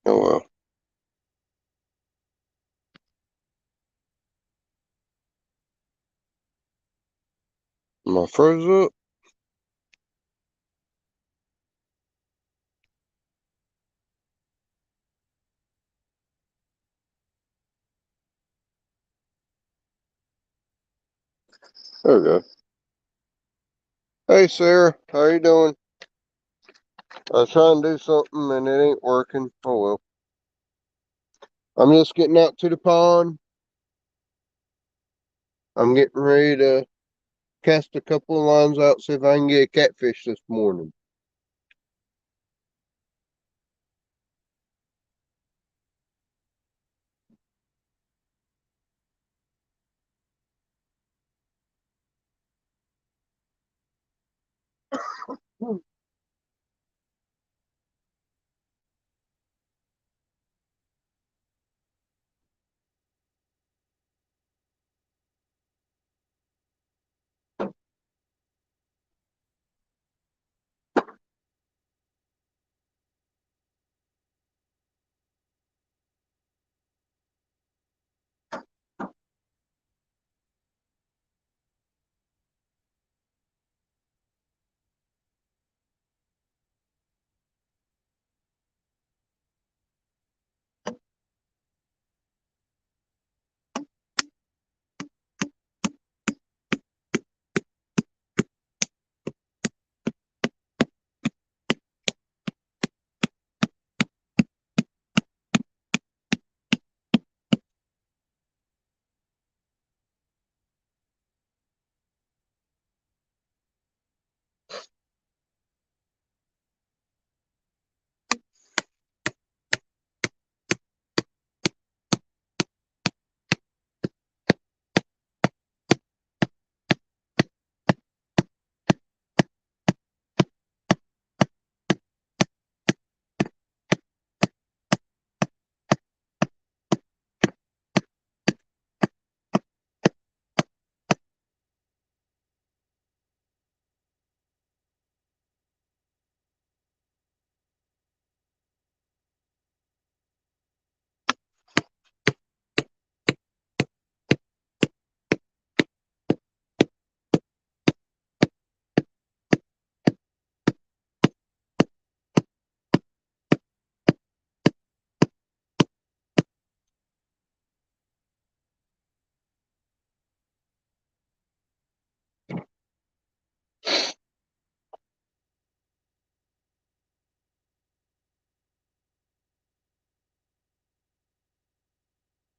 Oh well. Am I froze up? There we go. Hey Sarah, how you doing? I was trying to do something and it ain't working. Oh well. I'm just getting out to the pond. I'm getting ready to cast a couple of lines out, see if I can get a catfish this morning.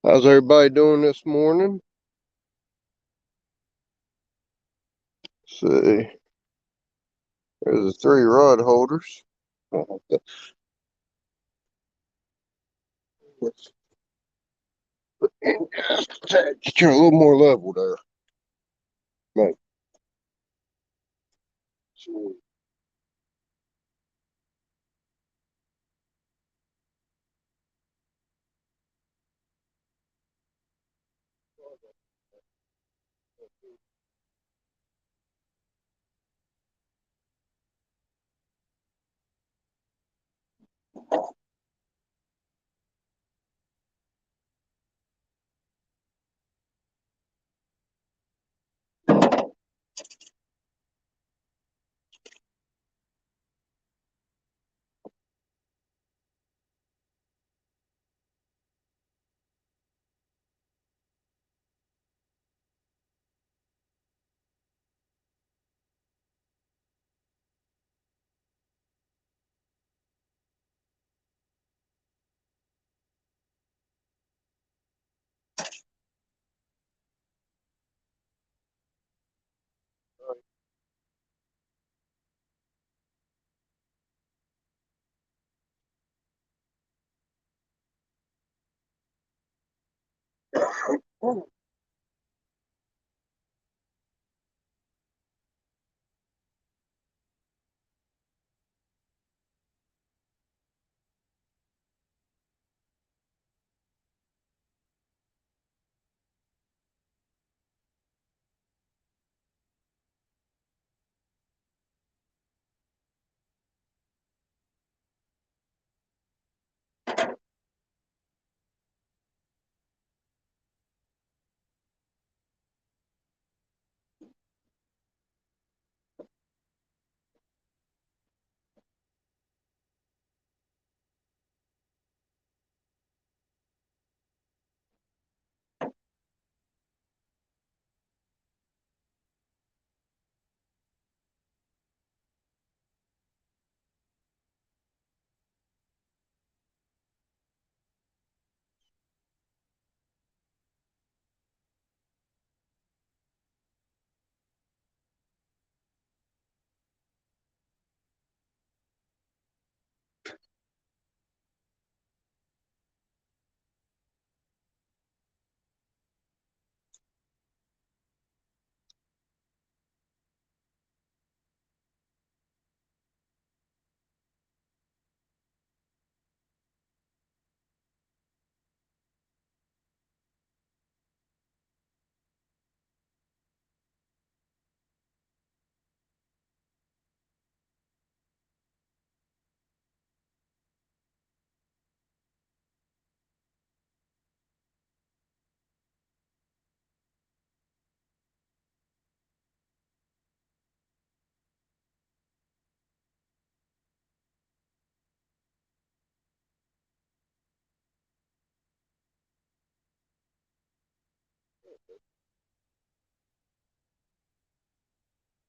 How's everybody doing this morning? See, there's the three rod holders. Just turn a little more level there. Right.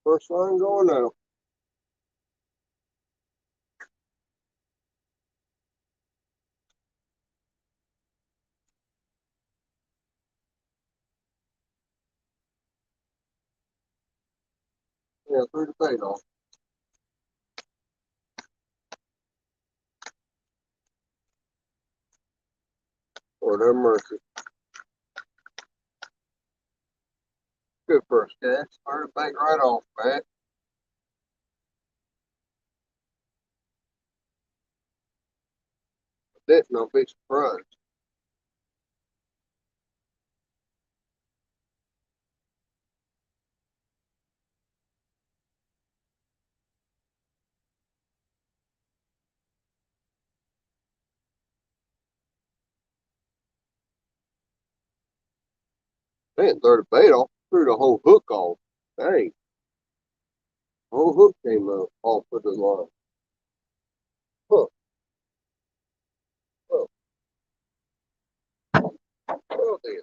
First line going now. Yeah, through the bait off. Lord have mercy. Good first catch. Through the bait right off, man. Didn't I'll be surprised. They didn't throw the bait off. Threw the whole hook off. Dang. The whole hook came up off of the line. Huh. Oh, well then.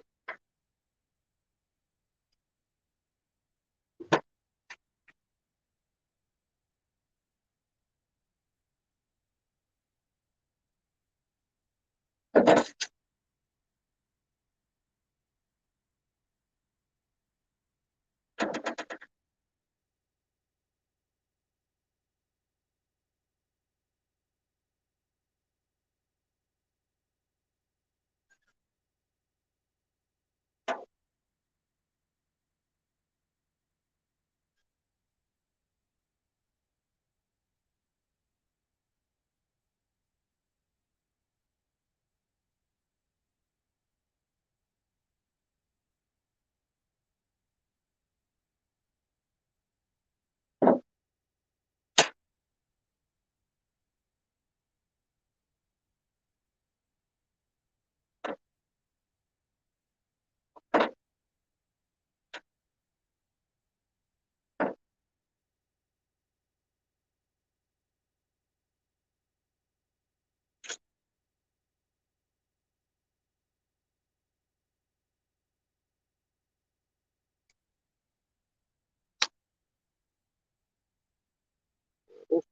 This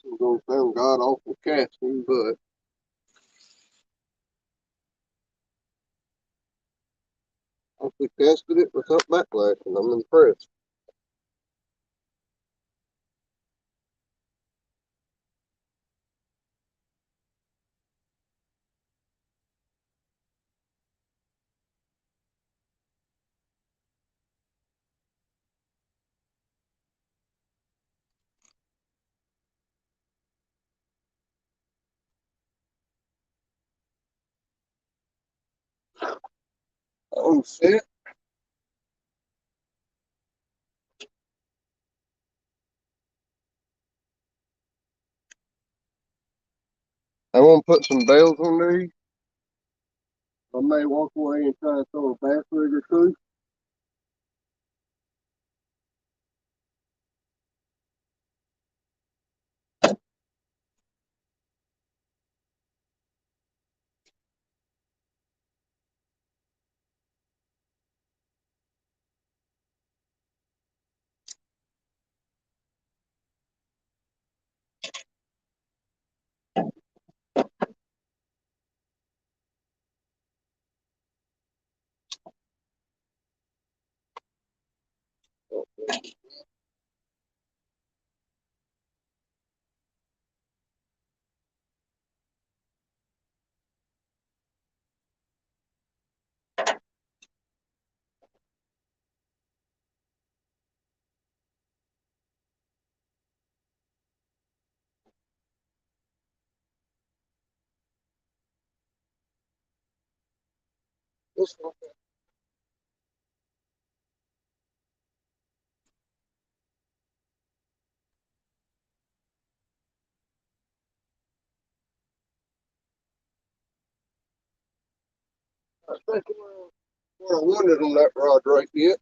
one's gonna sound god awful casting, but I actually casted it without backlash, and I'm impressed. Oh shit. I want to put some bells on there. I may walk away and try to throw a bass rig or two. This one. I think I wanted on that rod right yet.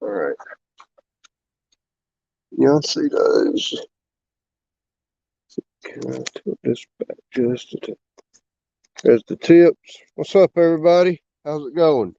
Alright. Y'all see those? Can I tilt this back just a tip? There's the tips. What's up, everybody? How's it going?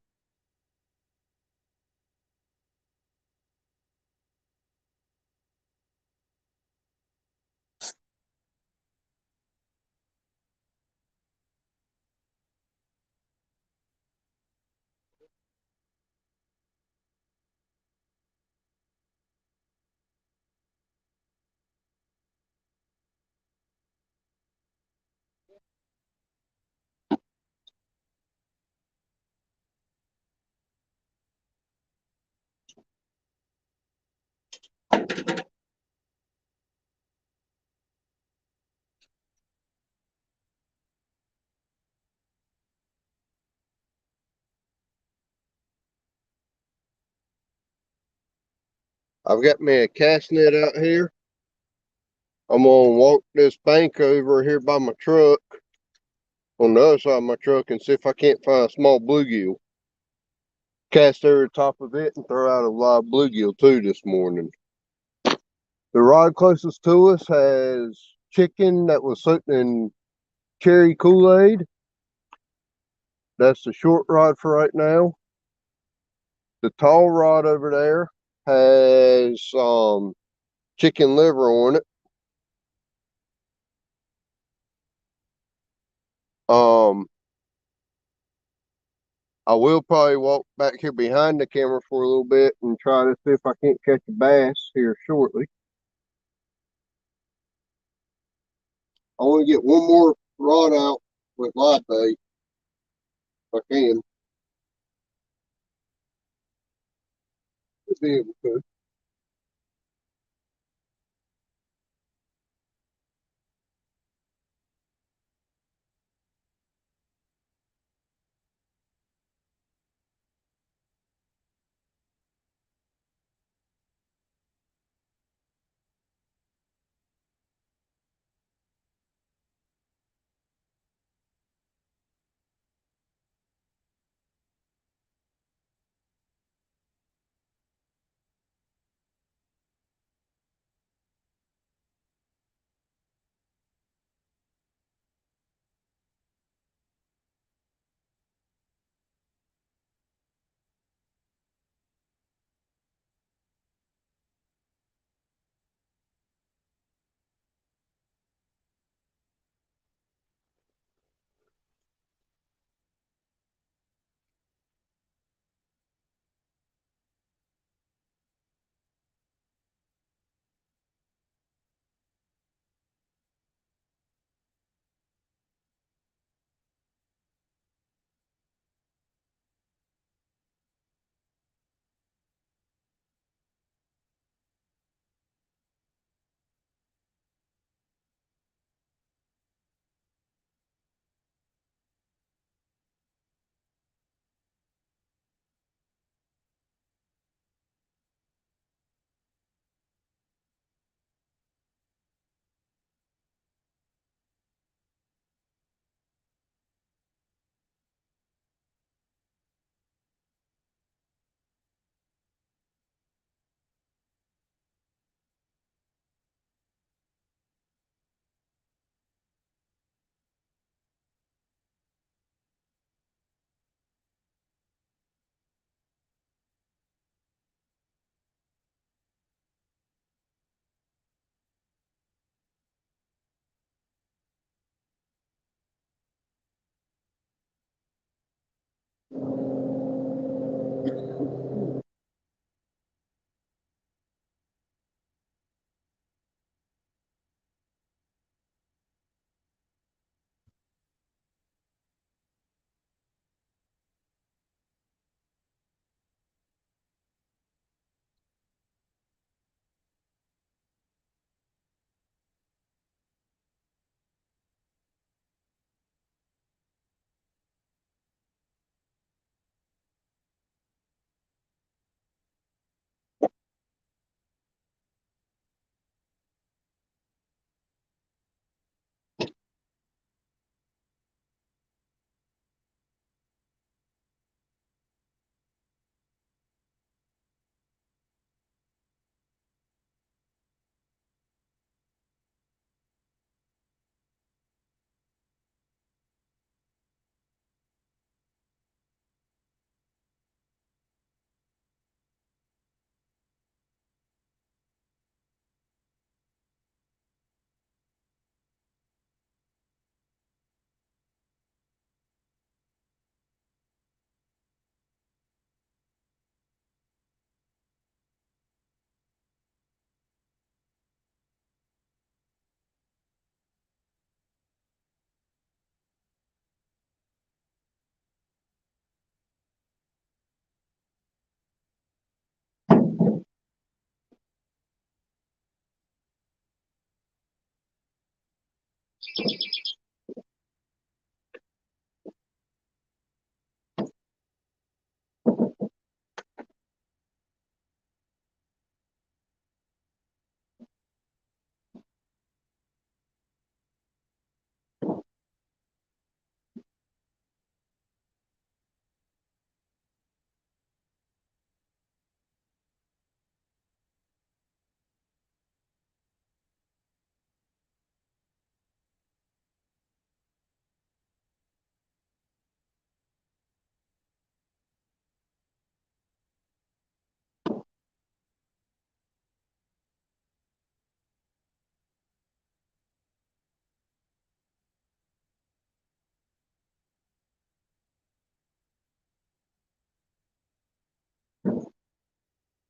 I've got me a cast net out here. I'm gonna walk this bank over here by my truck on the other side of my truck and see if I can't find a small bluegill. Cast over the top of it and throw out a live bluegill too this morning. The rod closest to us has chicken that was soaked in cherry Kool-Aid. That's the short rod for right now. The tall rod over there has chicken liver on it. Um, I will probably walk back here behind the camera for a little bit and try to see if I can't catch a bass here shortly. I want to get one more rod out with live bait if I can. Should be able to.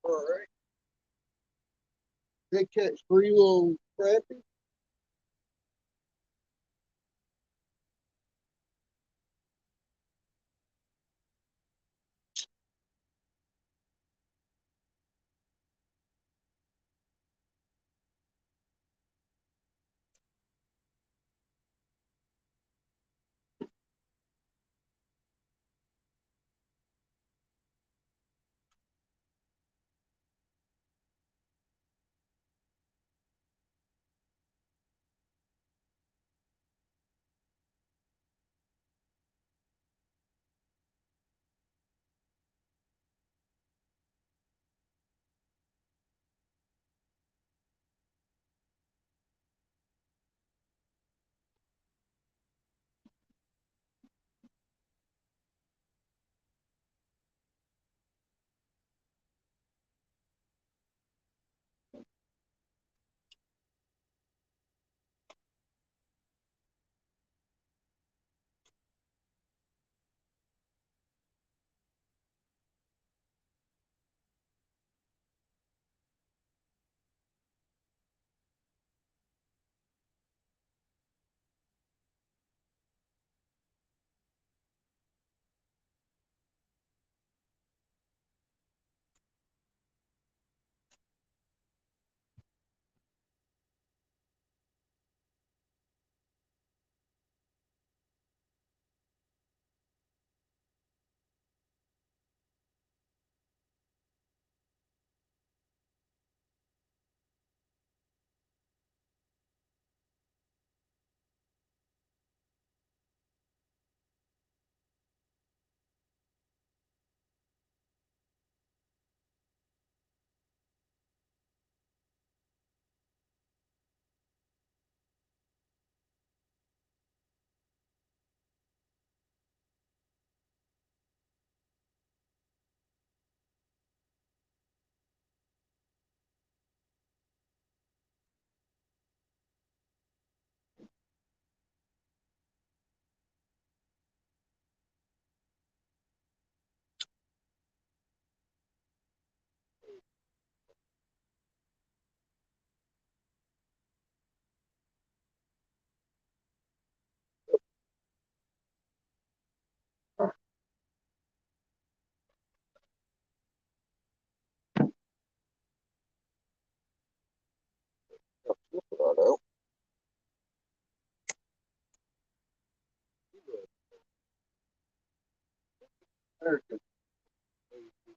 All right. Big catch for you, old crappie.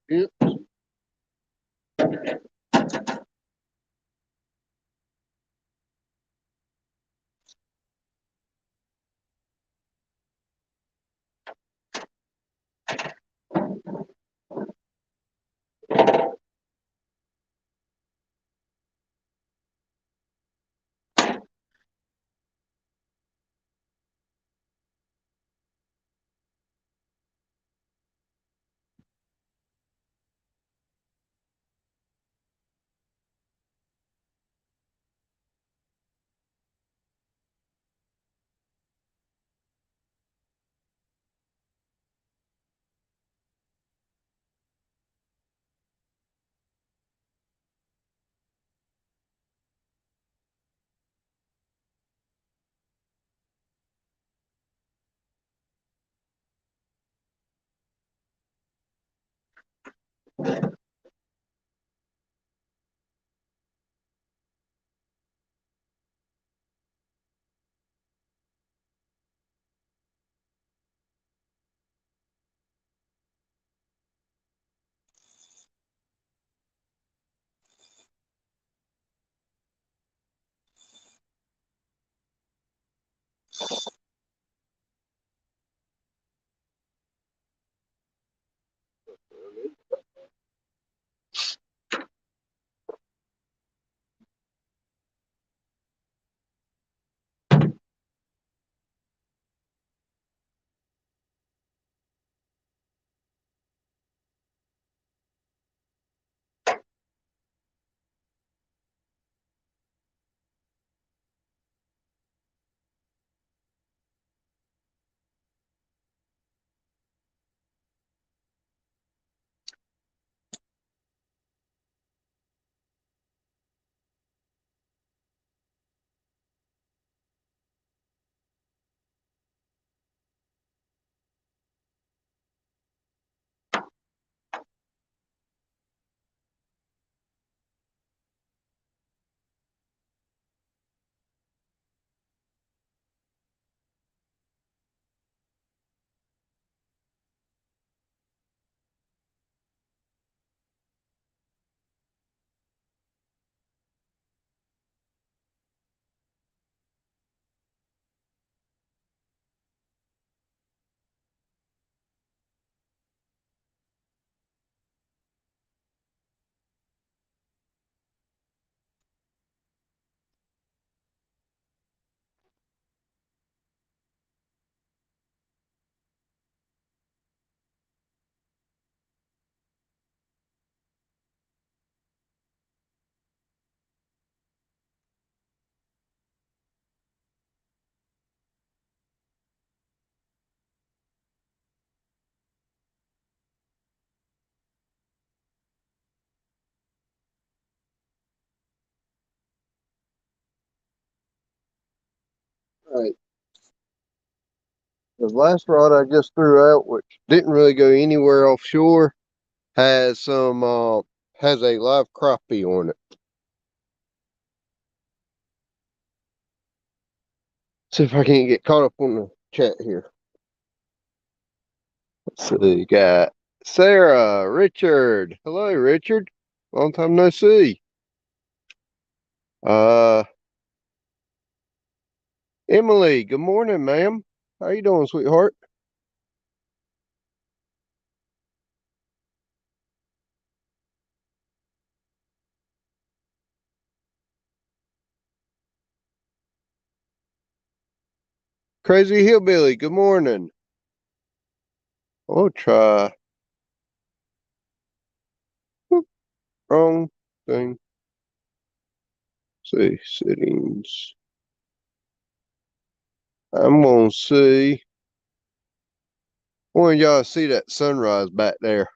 Yep. The last rod I just threw out, which didn't really go anywhere offshore, has some has a live crappie on it. See if I can't get caught up on the chat here. Let's see, got Sarah, Richard. Hello, Richard. Long time no see. Uh, Emily. Good morning, ma'am. How you doing, sweetheart? Crazy Hillbilly. Good morning. I'll try. Whoop, wrong thing. See settings. I'm gonna see. I want y'all to see that sunrise back there.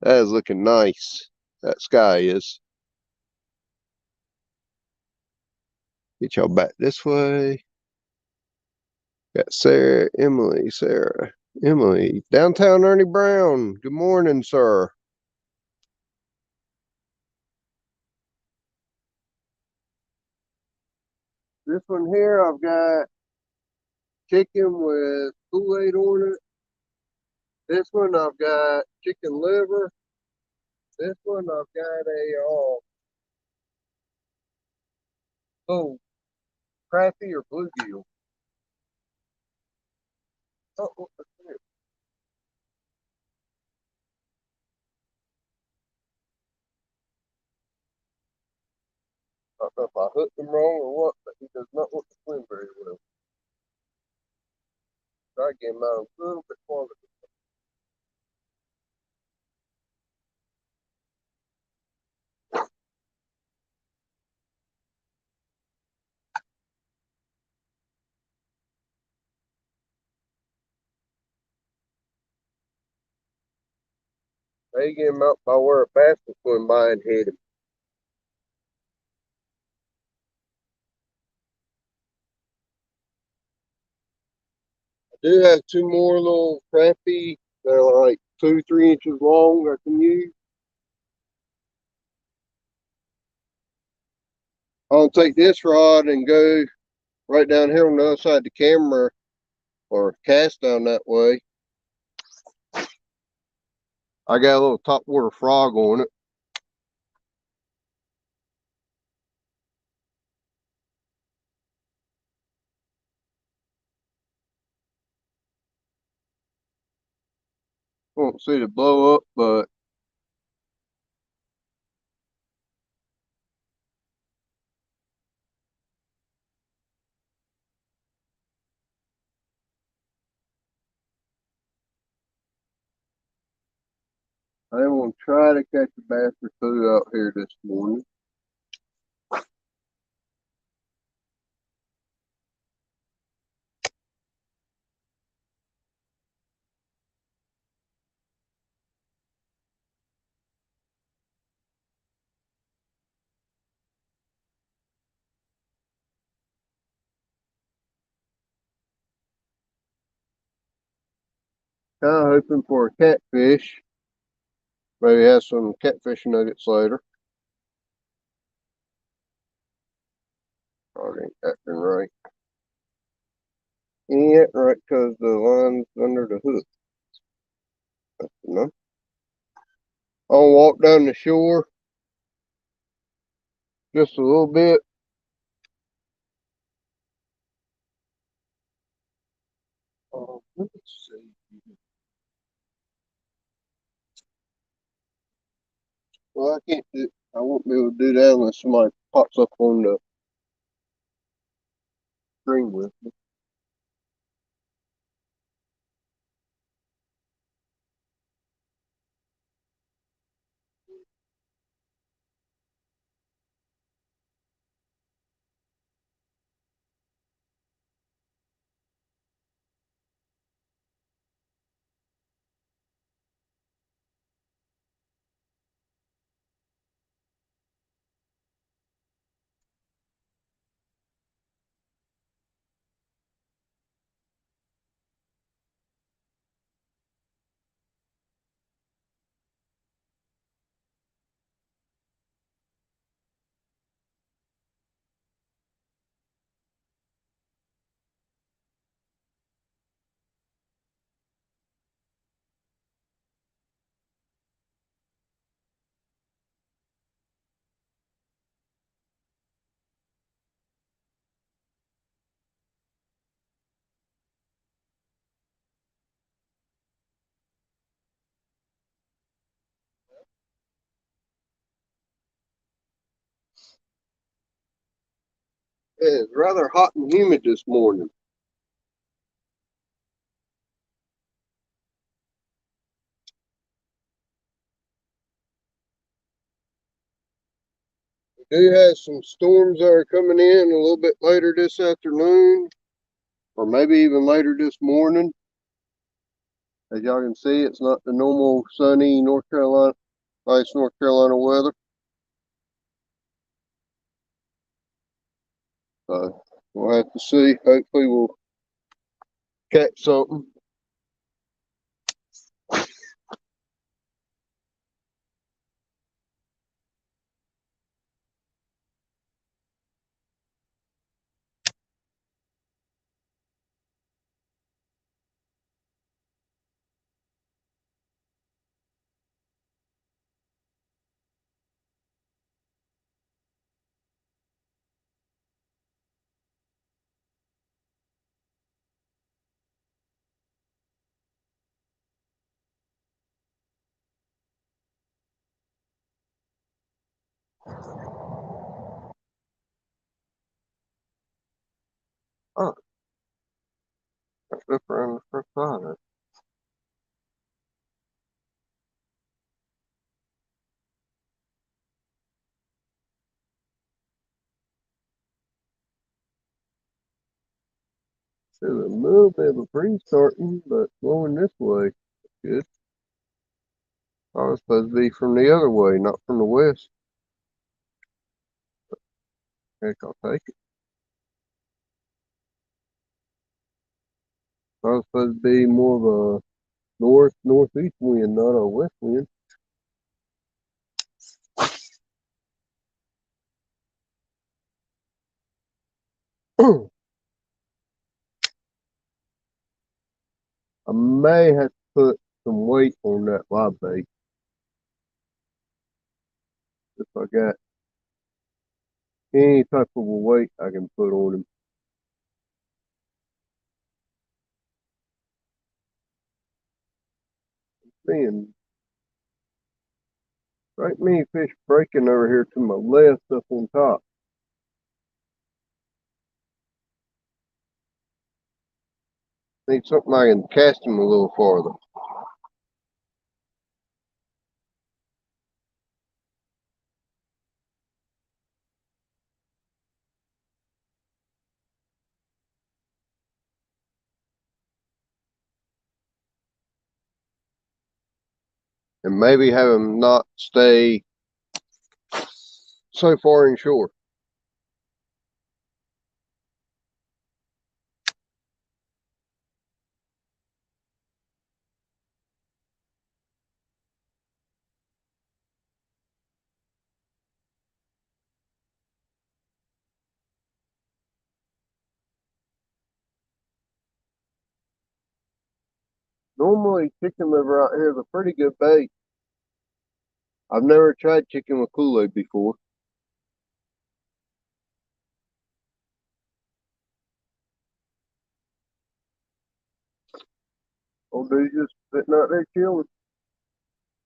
That is looking nice. That sky is. Get y'all back this way. Got Sarah, Emily, Sarah, Emily. Downtown Ernie Brown. Good morning, sir. This one here, I've got chicken with Kool-Aid on it. This one, I've got chicken liver. This one, I've got a oh, crappie or bluegill. What's this? I don't know if I hooked him wrong or what, but he does not want to swim very well. Try to get him out a little bit farther. They get him out by where a bass was going by and hit him. I do have two more little crappie. They're like 2, 3 inches long. I can use. I'll take this rod and go right down here on the other side of the camera or cast down that way. I got a little topwater frog on it. Won't see it blow up, but I am going to try to catch a bass or two out here this morning. Kind of hoping for a catfish. Maybe have some catfish nuggets later. Oh, ain't acting right. Ain't right because the line's under the hook. That's enough. I'll walk down the shore just a little bit. Let's see. Well, I can't do. I won't be able to do that unless somebody pops up on the screen with me. It's rather hot and humid this morning. We do have some storms that are coming in a little bit later this afternoon, or maybe even later this morning. As y'all can see, it's not the normal sunny North Carolina, nice North Carolina weather. So we'll have to see. Hopefully we'll catch something. Oh, that's good for the first time. There's a little bit of a breeze starting, but blowing this way. Good. I was supposed to be from the other way, not from the west. Heck, I'll take it. I was supposed to be more of a northeast wind, not a west wind. I may have to put some weight on that live bait if I got any type of a weight I can put on him. Seeing right many fish breaking over here to my left up on top. Need something I can cast him a little farther. And maybe have him not stay so far inshore. Normally, chicken liver out here is a pretty good bait. I've never tried chicken with Kool-Aid before. Old dude's just sitting out there chilling.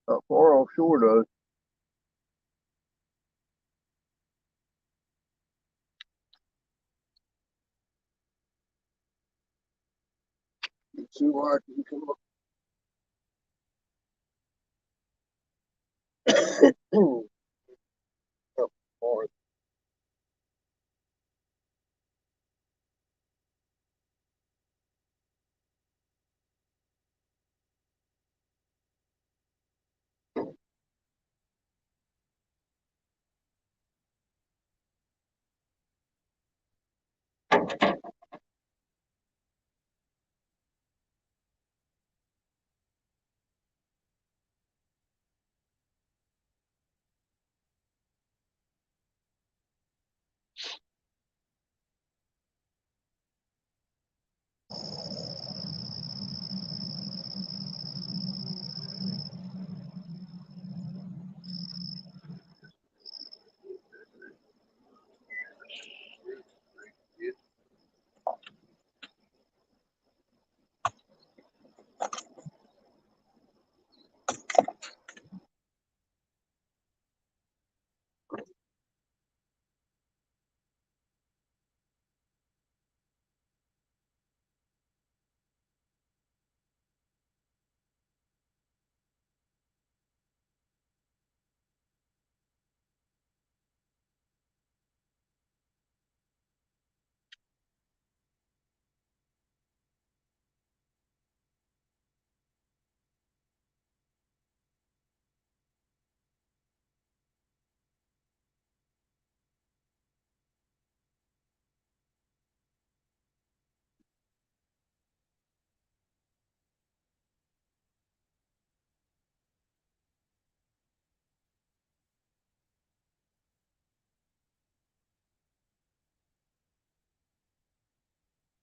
Not far offshore though. Let's see why I can come up. Up far.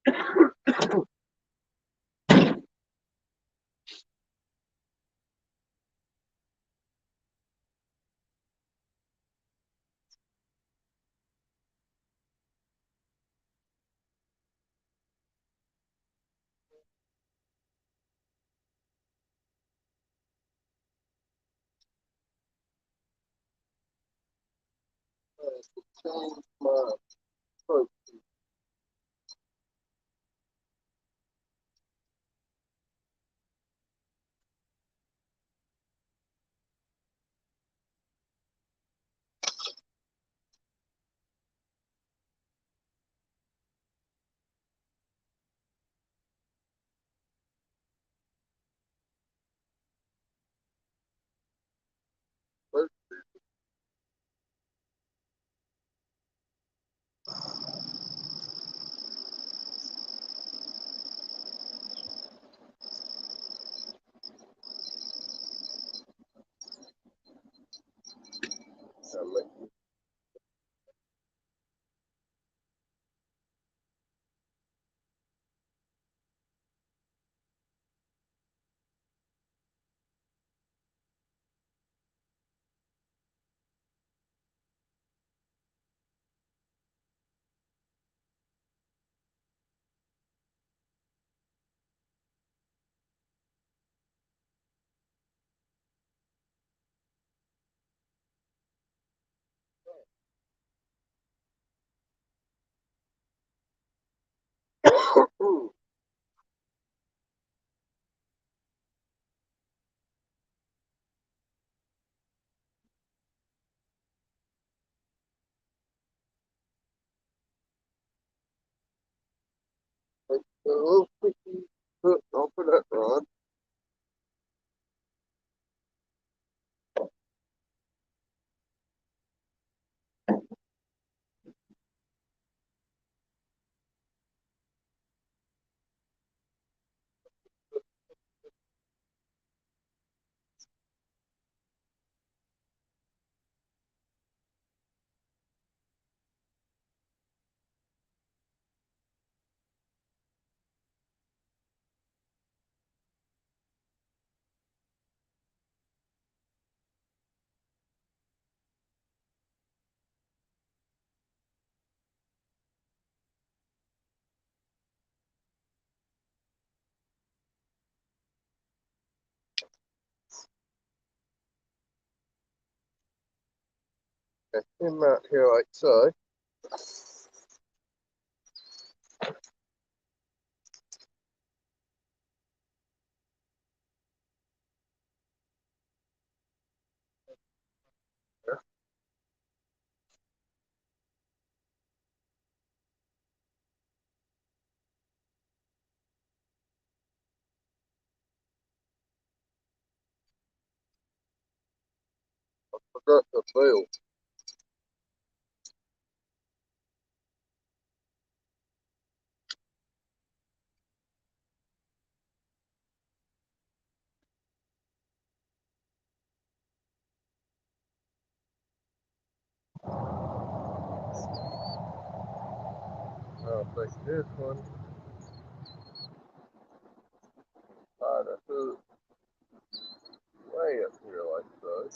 Change my approach. A little sticky foot off of that rod. Him out here like so. Forgot the bell. I'll take this one. Tie the hook way up here like so.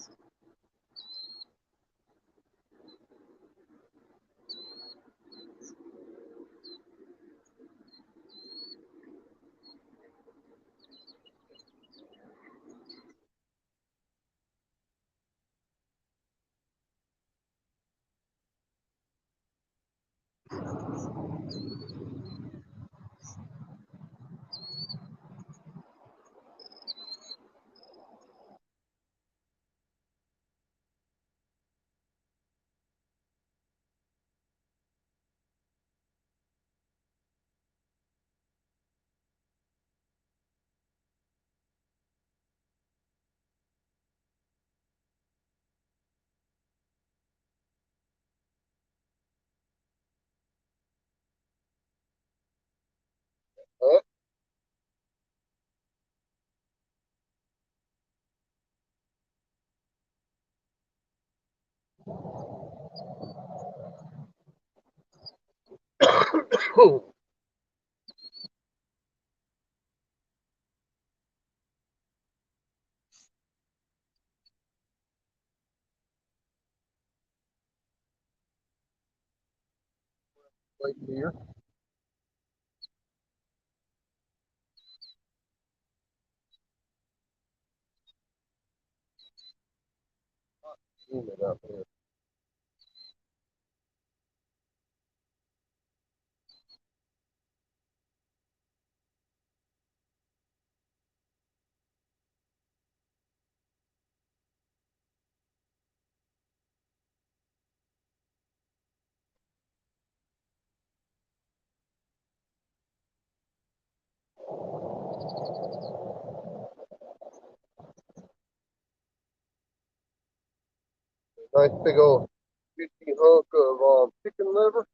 Right here. Humid up here. Nice big old 50 hunk of chicken liver.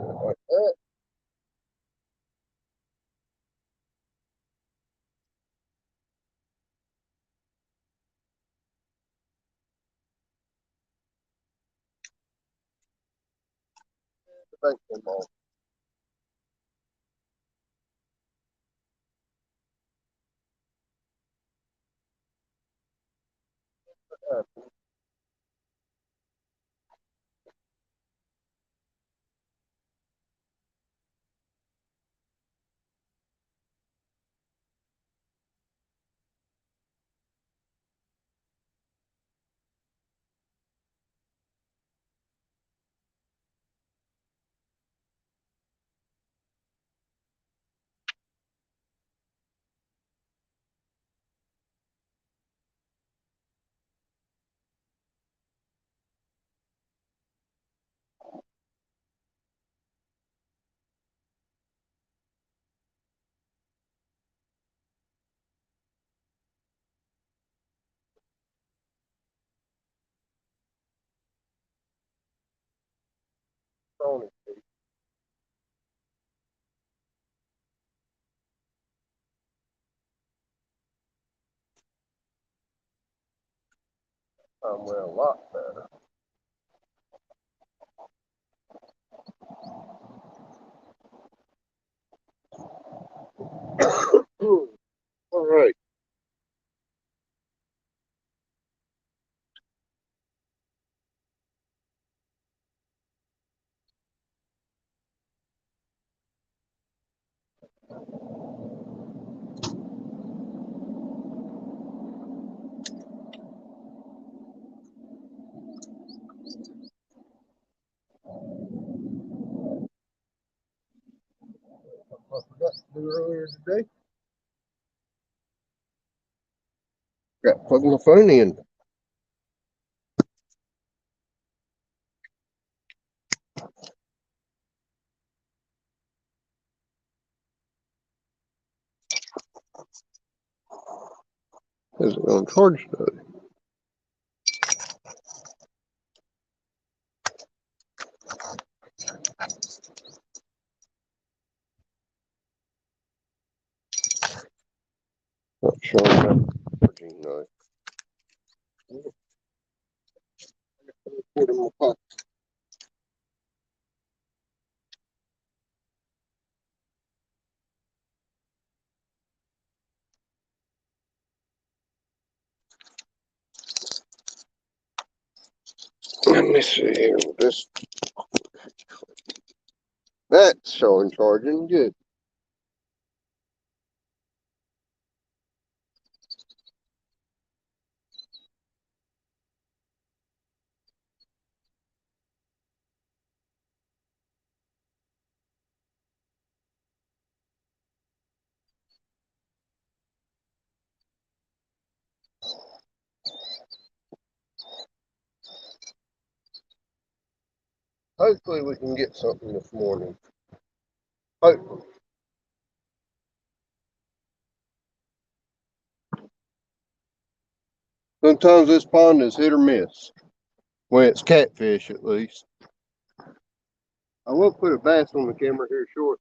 Like that. Thank you, Mom. Tony, I'm well, a lot better. All right. I forgot to do earlier today. Got plugging the phone in. Is it going to charge though? Not showing up. Charging though. Put it in my pocket. Let me see here with this. That's showing charging good. Hopefully we can get something this morning. Hopefully. Sometimes this pond is hit or miss. When it's catfish, at least. I will put a bass on the camera here short.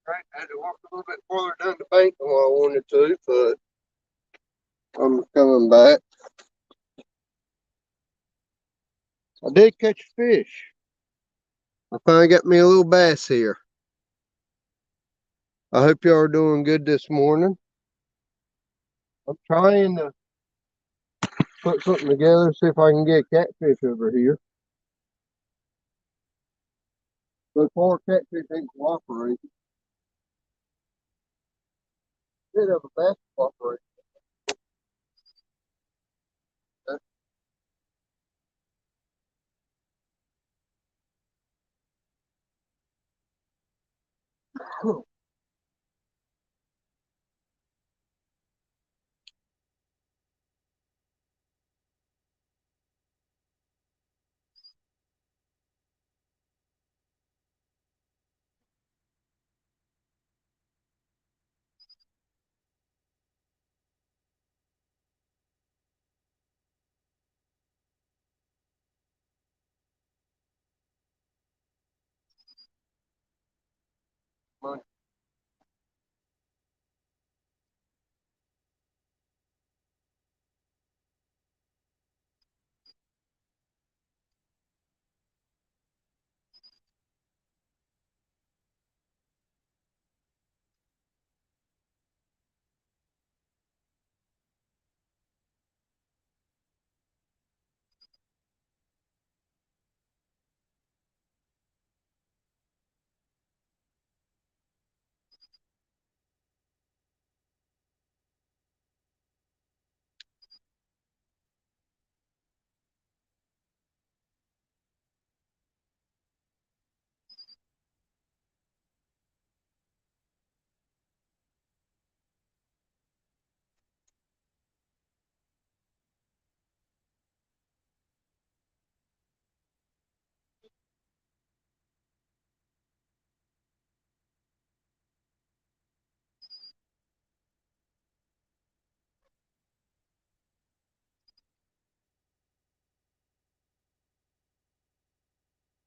Right, I had to walk a little bit farther down the bank than what I wanted to, but I'm coming back. I did catch a fish. I finally got me a little bass here. I hope y'all are doing good this morning. I'm trying to put something together, see if I can get a catfish over here. So far, catfish ain't cooperating. Did have a bass cooperate.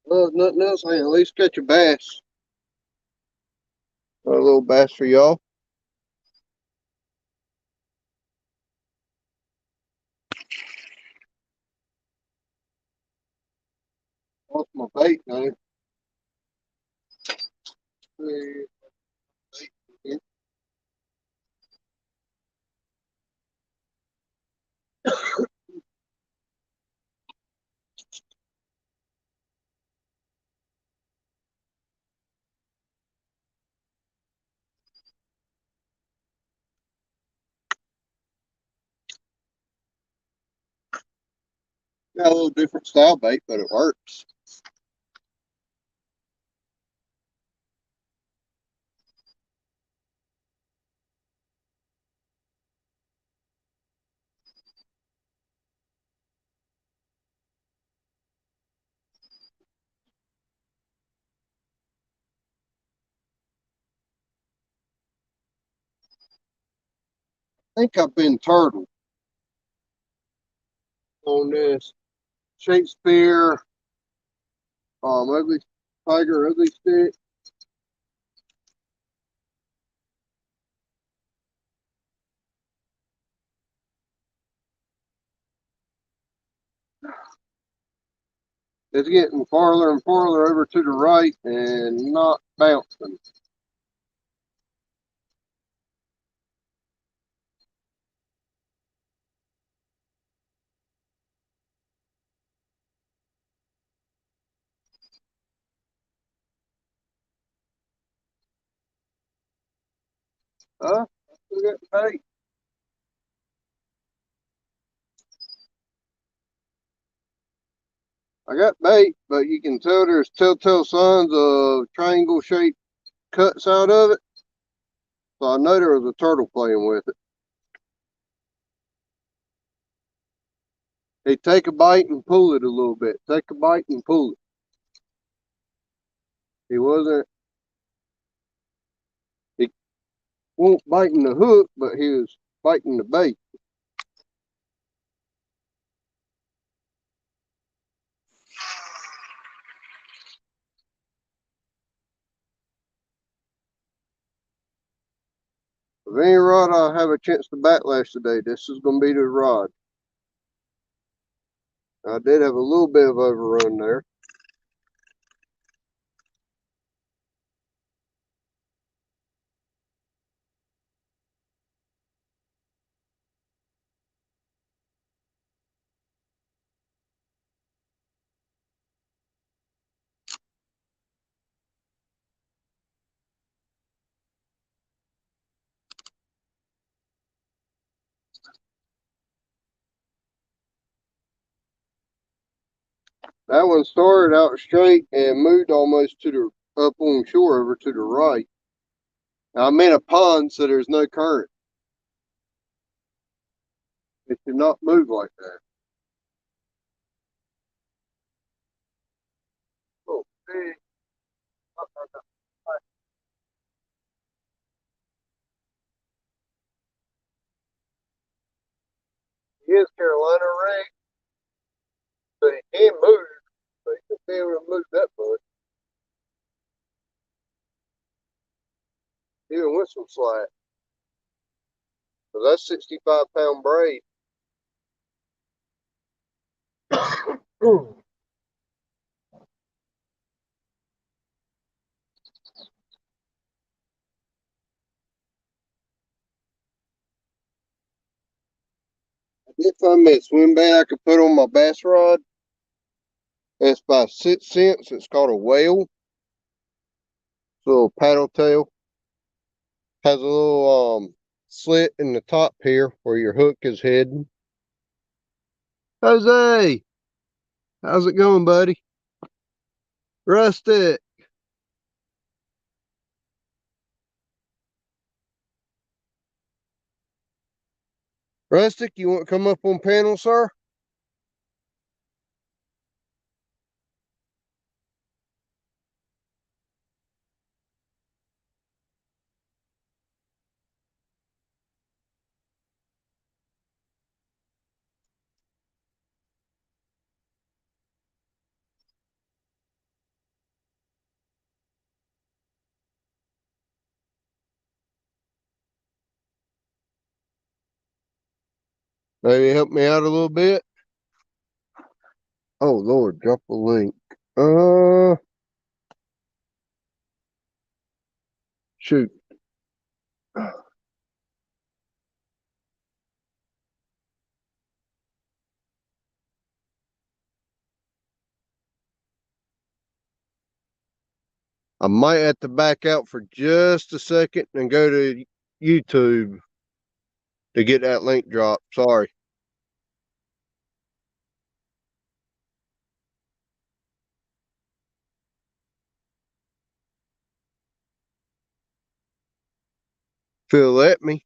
Well, if nothing else, I can at least catch a bass. A little bass for y'all. Lost my bait now. Got a little different style bait, but it works. I think I've been turtle on this Shakespeare, ugly tiger, ugly stick. It's getting farther and farther over to the right and not bouncing. Huh? I still got bait. I got bait, but you can tell there's telltale signs of triangle shaped cuts out of it. So I know there was a turtle playing with it. Hey, take a bite and pull it a little bit. Take a bite and pull it. He wasn't, he won't biting the hook, but he was biting the bait. If any rod I have a chance to backlash today, this is going to be the rod. I did have a little bit of overrun there. That one started out straight and moved almost to the up on shore over to the right. Now, I'm in a pond, so there's no current. It should not move like that. Oh, hey. He is Carolina Ray, but he can move. So he should be able to move that much. Even with some slack. So that's 65-pound braid. I did find me a swim bait I could put on my bass rod. It's by 6 cents. It's called a whale. It's a little paddle tail. Has a little slit in the top here where your hook is heading. Jose, how's it going, buddy? Rustic. Rustic, you want to come up on panel, sir? Maybe help me out a little bit. Oh Lord, drop a link. Shoot. I might have to back out for just a second and go to YouTube to get that link dropped. Sorry. Phil, let me.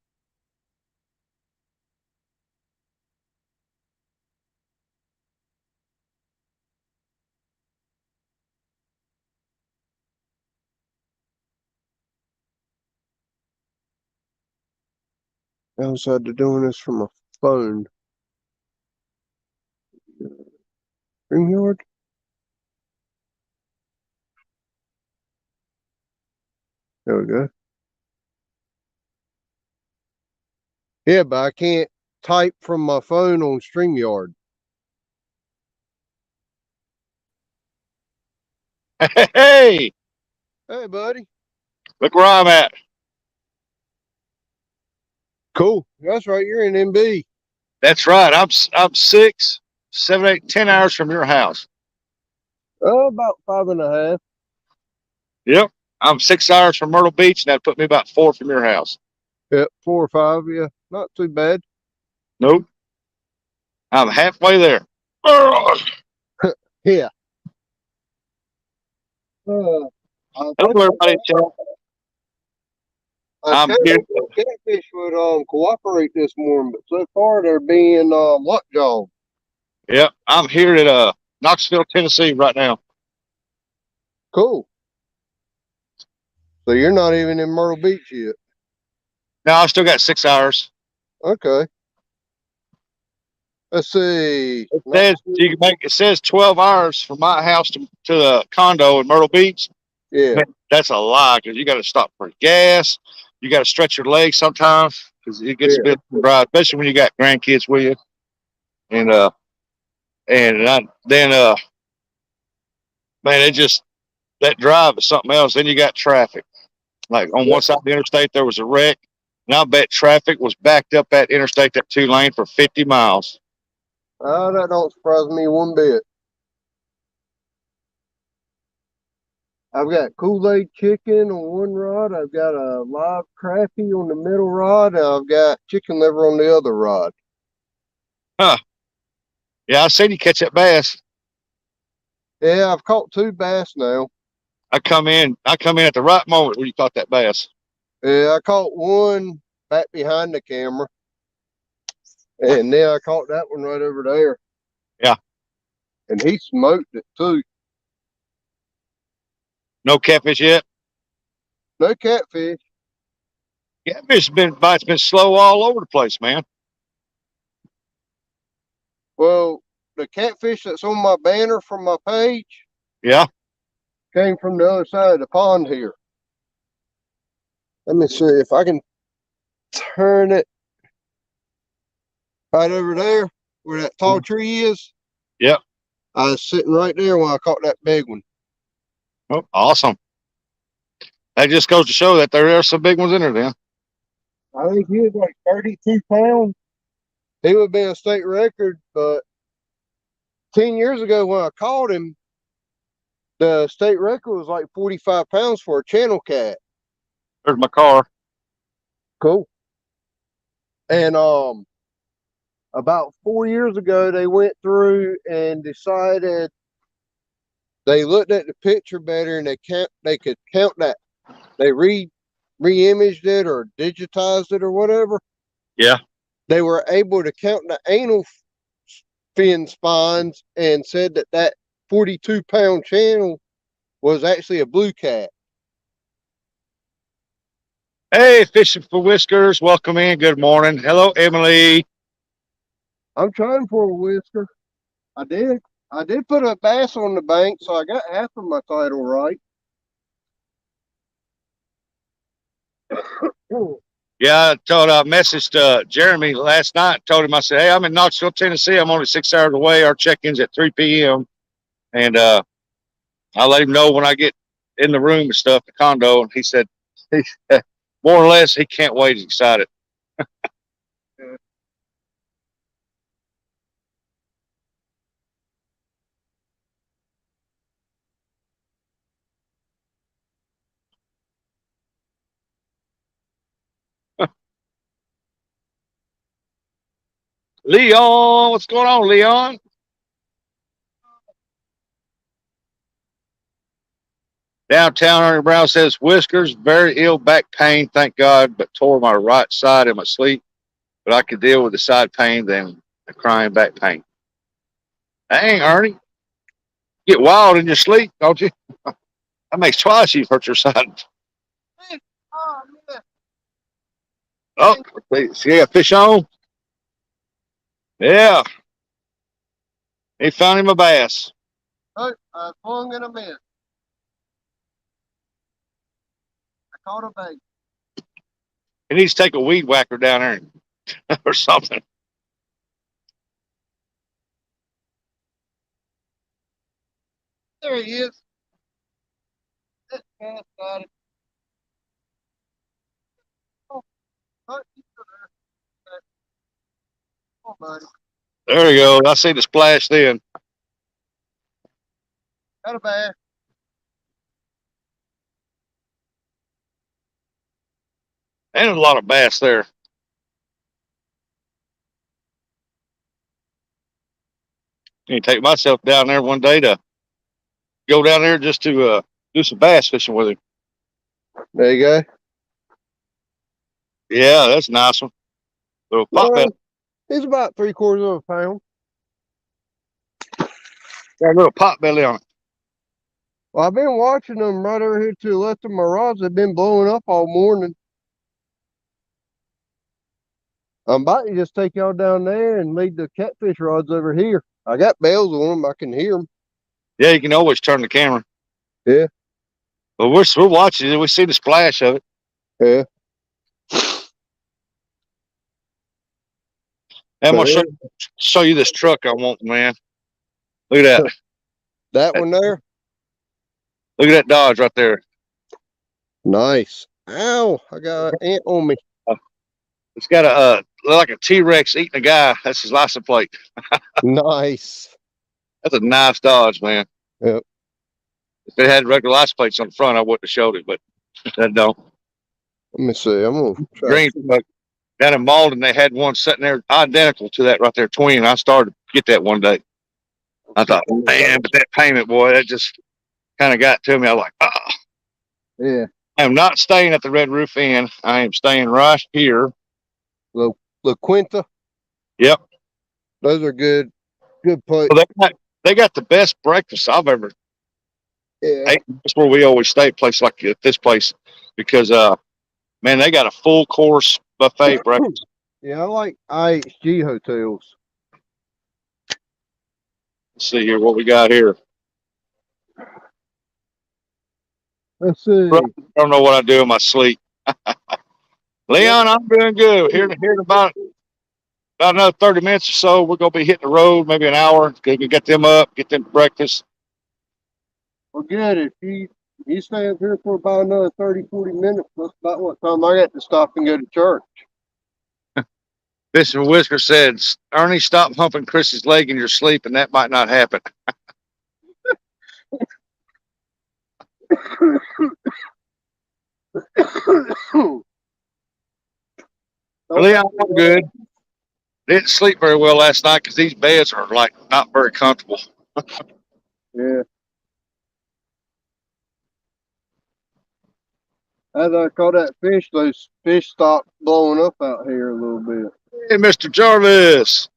Outside of doing this from a phone. StreamYard? There we go. Yeah, but I can't type from my phone on StreamYard. Hey, Hey, buddy. look where I'm at. Cool. That's right. You're in MB. That's right. I'm 6, 7, 8, 10 hours from your house. Oh, about 5.5. Yep. I'm 6 hours from Myrtle Beach, and that put me about 4 from your house. Yep, 4 or 5. Yeah, not too bad. Nope. I'm halfway there. Yeah. Hello, everybody. I'm here. Catfish would cooperate this morning, but so far they're being lockjaw. Yep. I'm here at Knoxville, Tennessee right now. Cool. So you're not even in Myrtle Beach yet. Now I still got 6 hours. Okay. Let's see. It says 12 hours from my house to the condo in Myrtle Beach. Yeah. Man, that's a lie because you got to stop for gas. you got to stretch your legs sometimes because it gets a bit dry, especially when you got grandkids with you. And man, it just that drive is something else. Then you got traffic. Like on one side of the interstate, there was a wreck, and I bet traffic was backed up that interstate, that 2-lane, for 50 miles. Oh, that don't surprise me one bit. I've got Kool-Aid chicken on one rod. I've got a live crappie on the middle rod. And I've got chicken liver on the other rod. Huh. Yeah, I seen you catch that bass. Yeah, I've caught 2 bass now. I come in at the right moment when you caught that bass. Yeah, I caught one back behind the camera. And then I caught that one right over there. Yeah. And he smoked it too. No catfish yet? No catfish. Catfish bites been slow all over the place, man. Well, the catfish that's on my banner from my page, yeah, came from the other side of the pond here. Let me see if I can turn it right over there where that tall tree is. Yep. I was sitting right there when I caught that big one. Oh, awesome. That just goes to show that there are some big ones in there then. I think he was like 32 pounds. He would be a state record, but 10 years ago when I caught him, the state record was like 45 pounds for a channel cat. There's my car. Cool. And about 4 years ago, they went through and decided they looked at the picture better and they could count that. They re-imaged it or digitized it or whatever. Yeah. They were able to count the anal fin spines and said that 42-pound channel was actually a blue cat. Hey, Fishing for Whiskers, welcome in. Good morning. Hello, Emily. I'm trying for a whisker. I did put a bass on the bank, so I got half of my title right. Yeah, I messaged Jeremy last night. Told him, I said, hey, I'm in Knoxville, Tennessee. I'm only 6 hours away. Our check-in's at 3 p.m. And I'll let him know when I get in the room and stuff, the condo. And he said, more or less, he can't wait. He's excited. Leon, what's going on, Leon? Downtown Ernie Brown says, Whiskers, very ill back pain, thank God, but tore my right side in my sleep. But I could deal with the side pain than the crying back pain. Dang, Ernie. You get wild in your sleep, don't you? That makes twice you've hurt your side. Oh, see a fish on? Yeah. He found him a bass. Oh, I swung and a miss. I caught a bait. He needs to take a weed whacker down there or something. There he is. That bass got it. Oh, oh, buddy. There you go. I see the splash then. Got a bass. And a lot of bass there. I need to take myself down there one day to go down there just to do some bass fishing with him. There you go. Yeah, that's a nice one. Little pot belly. He's about 3/4 of a pound. Got a little pot belly on it. Well, I've been watching them right over here to the left of my rods. They've been blowing up all morning. I'm about to just take y'all down there and lead the catfish rods over here. I got bells on them. I can hear them. Yeah, you can always turn the camera. Yeah. But we're watching it. We see the splash of it. Yeah. I'm gonna But show you this truck I want, man. Look at that. that one there, Look at that Dodge right there. nice. Ow! I got an ant on me. It's got a look like a T-Rex eating a guy. That's his license plate. Nice. That's a nice Dodge, man. Yep. If it had regular license plates on the front, I wouldn't have showed it, but that don't. Let me see. I'm gonna try. Green truck. Down in Malden, they had one sitting there identical to that right there, twin. I started to get that one day. I thought, man, but that payment, boy, that just kind of got to me. I was like, oh. Yeah. I am not staying at the Red Roof Inn. I am staying right here. La Quinta. Yep. Those are good. Good place. Well, they got the best breakfast I've ever Yeah. ate. That's where we always stay, a place like this place, because man, they got a full course buffet breakfast. Yeah, I like IHG hotels. Let's see here what we got here. Let's see. I don't know what I do in my sleep. Leon, I'm doing good. Here in about another 30 minutes or so, we're gonna be hitting the road, maybe an hour. Get them up, get them breakfast. Well, good. If you stay up here for about another 30, 40 minutes, that's about what time I got to stop and go to church. Mr. Whisker said, Ernie, stop humping Chris's leg in your sleep, and that might not happen. Leon, I'm good. Didn't sleep very well last night because these beds are like not very comfortable. Yeah. As I caught that fish, those fish stopped blowing up out here a little bit. Hey, Mr. Jarvis.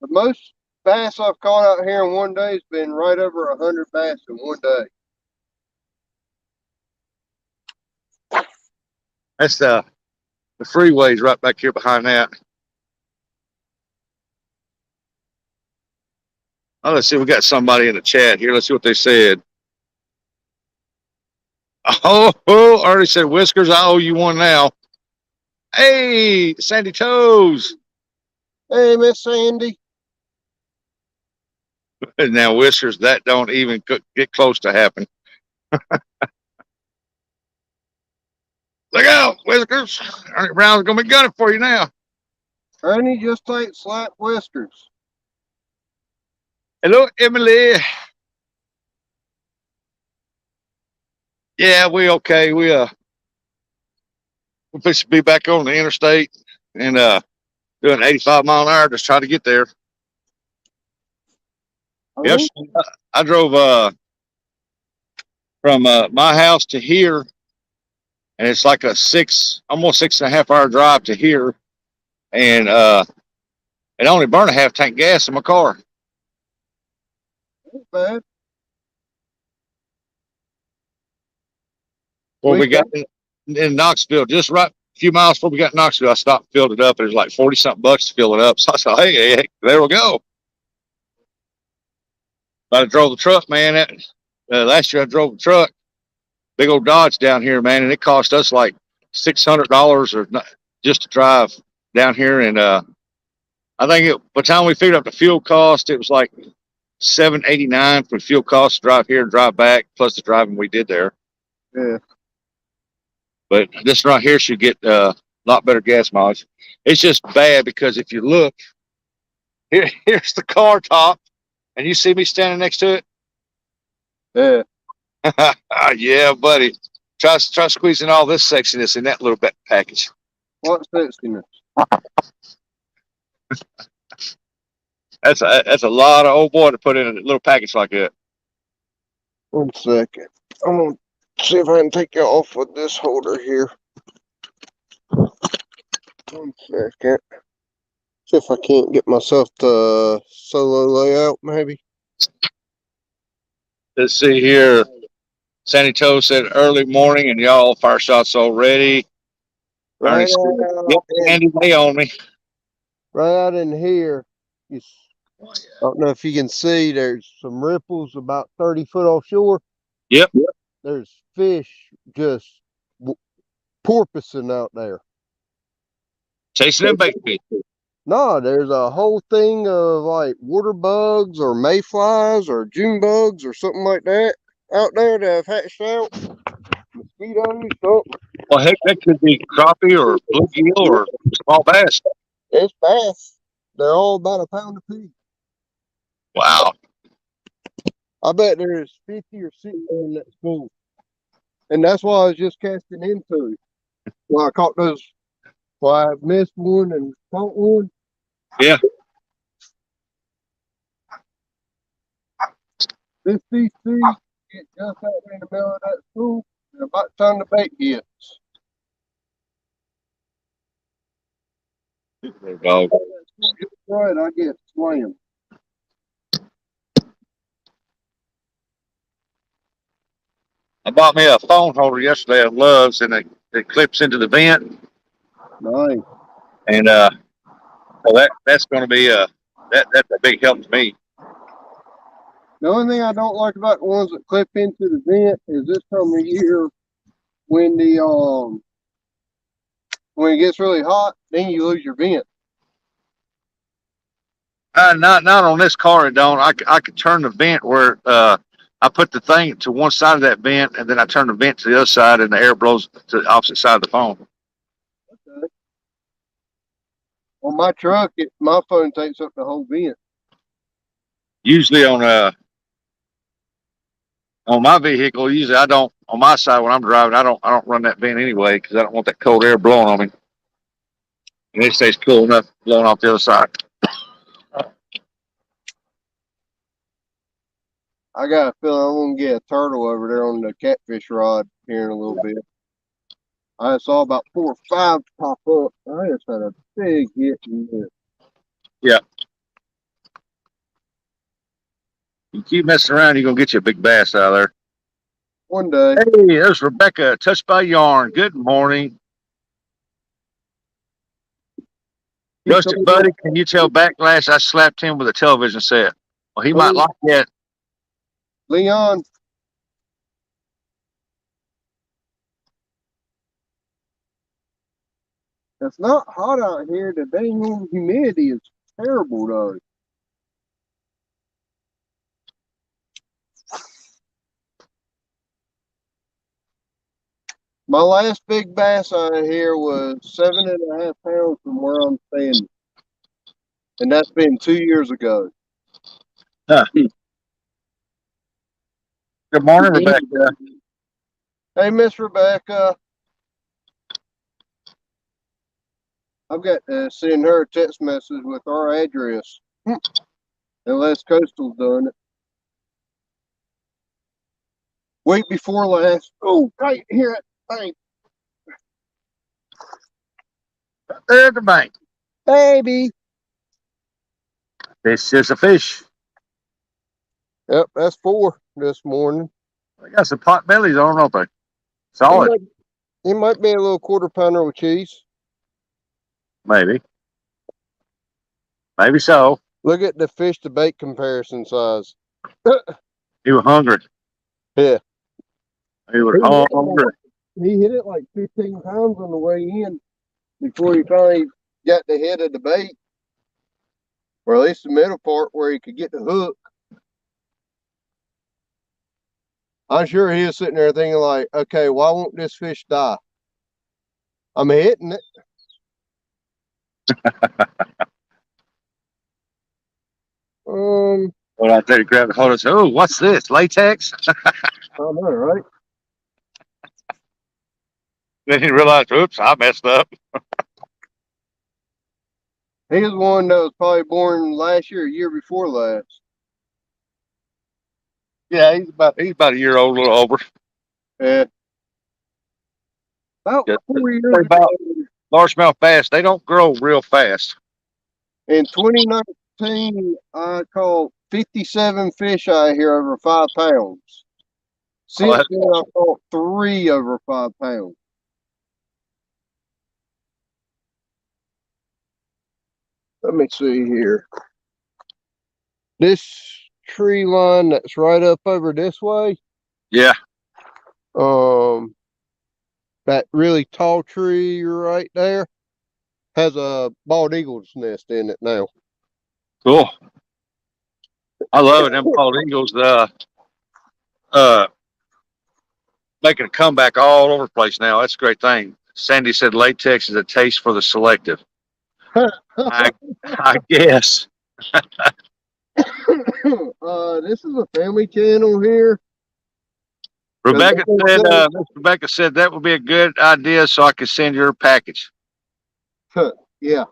The most bass I've caught out here in one day has been right over 100 bass in one day. That's the freeways right back here behind that. Oh, let's see. We got somebody in the chat here. Let's see what they said. Oh, already said Whiskers. I owe you one now. Hey, Sandy Toes. Hey, Miss Sandy. Now, Whiskers, that don't even get close to happen. Look out, Whiskers. Ernie Brown's going to be gunning for you now. Ernie just ain't slap Whiskers. Hello, Emily. Yeah, we okay. We're supposed to be back on the interstate and doing 85 mile an hour, just trying to get there. Yes, I drove from my house to here, and it's like almost 6.5 hour drive to here, and it only burned a half tank gas in my car. Ain't bad. Well, we got in Knoxville, just right a few miles before we got in Knoxville, I stopped and filled it up. It was like 40 something bucks to fill it up. So I said, hey, there we go. But I drove the truck, man. Last year I drove the truck, big old Dodge down here, man, and it cost us like $600 or just to drive down here. And I think by the time we figured out the fuel cost, it was like $7.89 for fuel costs to drive here and drive back, plus the driving we did there. Yeah. But this right here should get a lot better gas mileage. It's just bad because if you look, here's the car top, and you see me standing next to Yeah. it. Yeah, buddy. Try squeezing all this sexiness in that little bit package. What sexiness? That's a lot of old boy to put in a little package like that. 1 second. I'm gonna see if I can take you off with this holder here. 1 second. See if I can't get myself to solo layout, maybe. Let's see here. Sandy Toe said early morning, and y'all fire shots already. Right Yep, Andy, they on me. out in here. I don't know if you can see. There's some ripples about 30 foot offshore. Yep. there's fish just porpoising out there. Chasing them bait fish. No, there's a whole thing of like water bugs or mayflies or June bugs or something like that out there that have hatched out. Mosquitoes, something. Well, heck, that could be crappie or bluegill or small bass. It's bass. They're all about a pound a piece. Wow. I bet there's 50 or 60 in that school. And that's why I was just casting into it. Well, I caught those. Well, I missed one and caught one. Yeah. This DC get just out there in the middle of that school. And about the time the bait hits. Dog. Right, I get slammed. I bought me a phone holder yesterday at Love's, and it clips into the vent. Nice. And well, that's going to be that's a big help to me. The only thing I don't like about the ones that clip into the vent is this time of year when when it gets really hot, then you lose your vent. Not on this car. It don't. I could turn the vent where I put the thing to one side of that vent, and then I turn the vent to the other side, and the air blows to the opposite side of the phone. Okay. On my truck, my phone takes up the whole vent. Usually on my vehicle, usually I don't. On my side when I'm driving, I don't run that vent anyway because I don't want that cold air blowing on me. And it stays cool enough blowing off the other side. I got a feeling I'm gonna get a turtle over there on the catfish rod here in a little bit. I saw about 4 or 5 pop up. I just had a big hit in this. Yeah. You keep messing around, you're gonna get you a big bass out of there. One day. Hey, there's Rebecca, Touched by Yarn. Good morning. Rusty Buddy, can you tell Backlash I slapped him with a television set? Well, he might like that. Leon. It's not hot out here. The dang humidity is terrible though. My last big bass out here was 7.5 pounds from where I'm standing. And that's been 2 years ago. Huh. Good morning, Rebecca. Hey, Miss Rebecca. I've got to send her a text message with our address. Unless Coastal's done it. Week before last. Oh, right here at the bank. There at the bank. Baby. This is a fish. Yep, that's 4 this morning. They got some pot bellies on, don't they? Solid. It might be a little quarter pounder with cheese. Maybe. Maybe so. Look at the fish to bait comparison size. He was hungry. Yeah. He was hungry. He hit it like 15 pounds on the way in before he finally got the head of the bait. Or at least the middle part where he could get the hook. I'm sure he was sitting there thinking like, okay, why won't this fish die? I'm hitting it. Well, I tell you, grab the hold and say, "Oh, what's this? Latex?" I know, right? Then he realized, "Oops, I messed up." He was one that was probably born last year, or year before last. Yeah, he's about a year old, a little over. Yeah. About 4 years about largemouth bass, they don't grow real fast. In 2019, I caught 57 fish out here over 5 pounds. Since then, I caught 3 over 5 pounds. Let me see here. This tree line that's right up over this way. Yeah. That really tall tree right there has a bald eagle's nest in it now. Cool. I love it. Them bald eagles, uh, making a comeback all over the place now. That's a great thing. Sandy said latex is a taste for the selective. I guess. This is a family channel here. Rebecca said that would be a good idea so I could send your package. Yeah.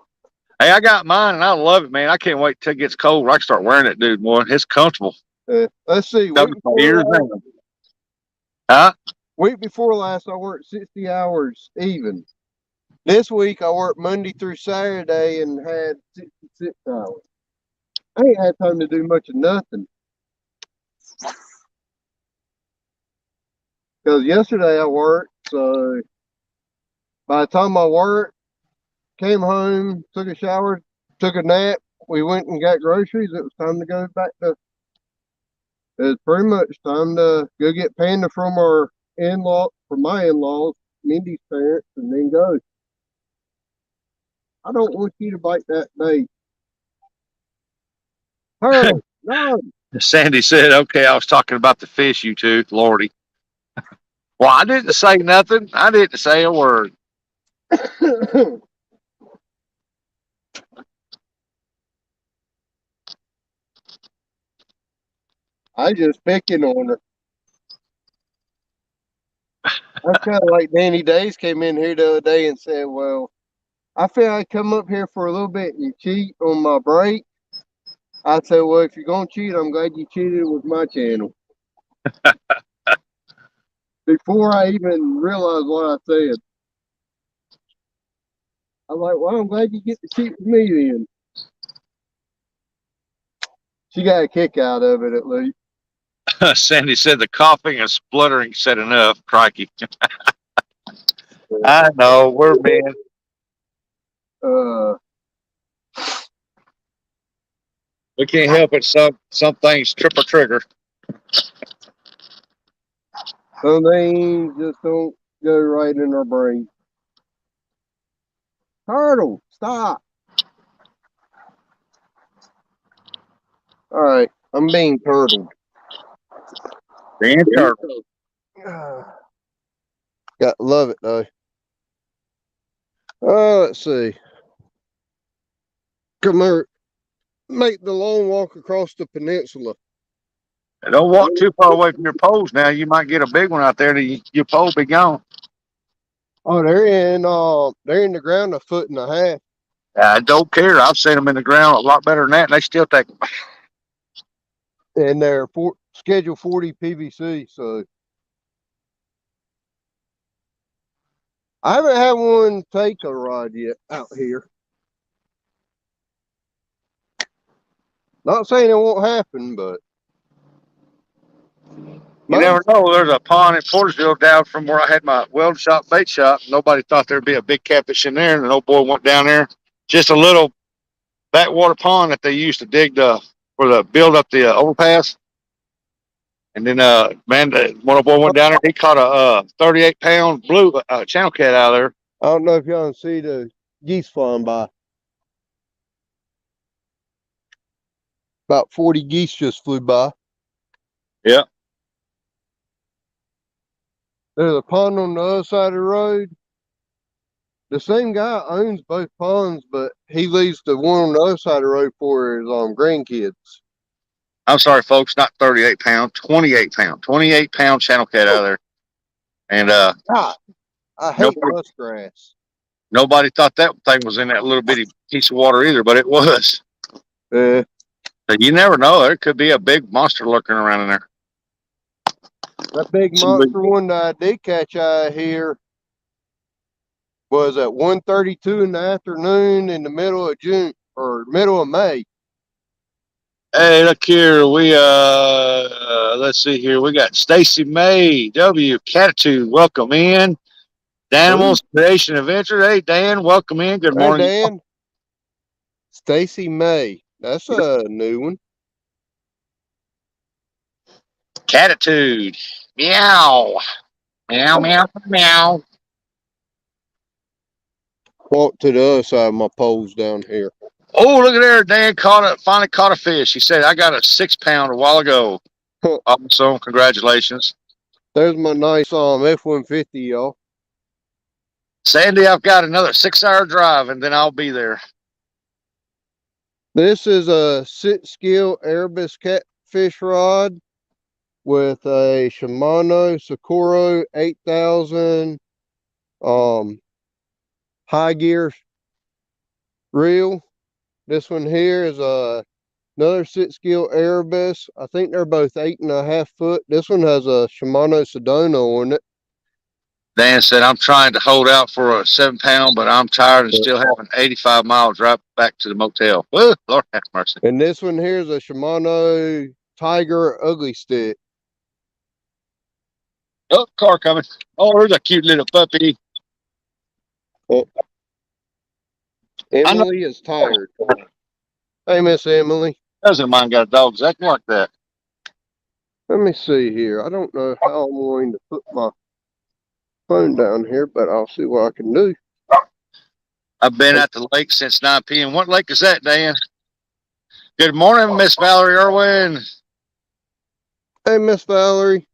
Hey, I got mine and I love it, man. I can't wait till it gets cold. I can start wearing it, dude. Boy, it's comfortable. Let's see. Covers my ears now. Huh? Week before last, I worked 60 hours even. This week, I worked Monday through Saturday and had 66 hours. I ain't had time to do much of nothing. Because yesterday I worked, so by the time I worked, came home, took a shower, took a nap, we went and got groceries. It was time to go back to. It was pretty much time to go get Panda from my in-laws, Mindy's parents, and then go. I don't want you to bite that bait. Turtle, no. Sandy said, okay, I was talking about the fish, you two, Lordy. Well, I didn't say nothing. I didn't say a word. I just picking on her. That's kind of like Danny Days came in here the other day and said, well, I feel I'd come up here for a little bit and cheat on my break. I said, well, if you're going to cheat, I'm glad you cheated with my channel. Before I even realized what I said. I'm like, well, I'm glad you get to cheat with me then. She got a kick out of it at least. Sandy said the coughing and spluttering said enough. Crikey. I know. We're men. We can't help it. Some things trip or trigger. Some things just don't go right in our brain. Turtle, stop. All right, I'm being turtled. Being turtle. Got love it though. Let's see. Come here. Make the long walk across the peninsula. Don't walk too far away from your poles now. You might get a big one out there and your pole be gone. Oh, they're in the ground 1.5 feet. I don't care. I've seen them in the ground a lot better than that, and they still take them. And they're schedule 40 PVC, so I haven't had one take a rod yet out here. Not saying it won't happen, but You never know. There's a pond in Portersville down from where I had my weld shop, bait shop. Nobody thought there'd be a big catfish in there. And the old boy went down there, just a little backwater pond that they used to dig build up the overpass. And then, one old boy went down there. He caught a 38-pound blue channel cat out of there. I don't know if y'all can see the geese flying by. About 40 geese just flew by. Yeah. There's a pond on the other side of the road. The same guy owns both ponds, but he leaves the one on the other side of the road for his grandkids. I'm sorry, folks, not 38 pound, 28 pound, 28-pound channel cat out of there. And God, I hate muskgrass. Nobody thought that thing was in that little bitty piece of water either, but it was. But you never know. There could be a big monster lurking around in there. That big monster one that I did catch out here was at 1:32 in the afternoon in the middle of June or middle of May. Hey, look here. Let's see here. We got Stacy May, W, Catitude, welcome in. Danimals, Creation Adventure. Hey, Dan, welcome in. Good morning. Hey, Dan. Stacy May. That's a new one. Catitude. Meow. Meow, meow, meow. Walk to the other side of my poles down here. Oh, look at there. Dan finally caught a fish. He said, I got a 6 pound a while ago. Huh. Awesome. Congratulations. There's my nice F-150, y'all. Sandy, I've got another 6 hour drive and then I'll be there. This is a 6-skill Erebus catfish rod with a Shimano Sakura 8000 high gear reel. This one here is another 6-skill Erebus. I think they're both 8.5 foot. This one has a Shimano Sedona on it. Dan said, I'm trying to hold out for a 7 pound, but I'm tired and still having 85 miles drive back to the motel. Woo, Lord have mercy. And this one here is a Shimano Tiger Ugly Stick. Oh, car coming. Oh, there's a cute little puppy. Emily is tired. Hey, Miss Emily. Cousin of mine got a dog exactly like that. Let me see here. I don't know how I'm going to put my phone down here, but I'll see what I can do. I've been at the lake since 9 p.m. What lake is that, Dan? Good morning, Miss Valerie Irwin. Hey, Miss Valerie.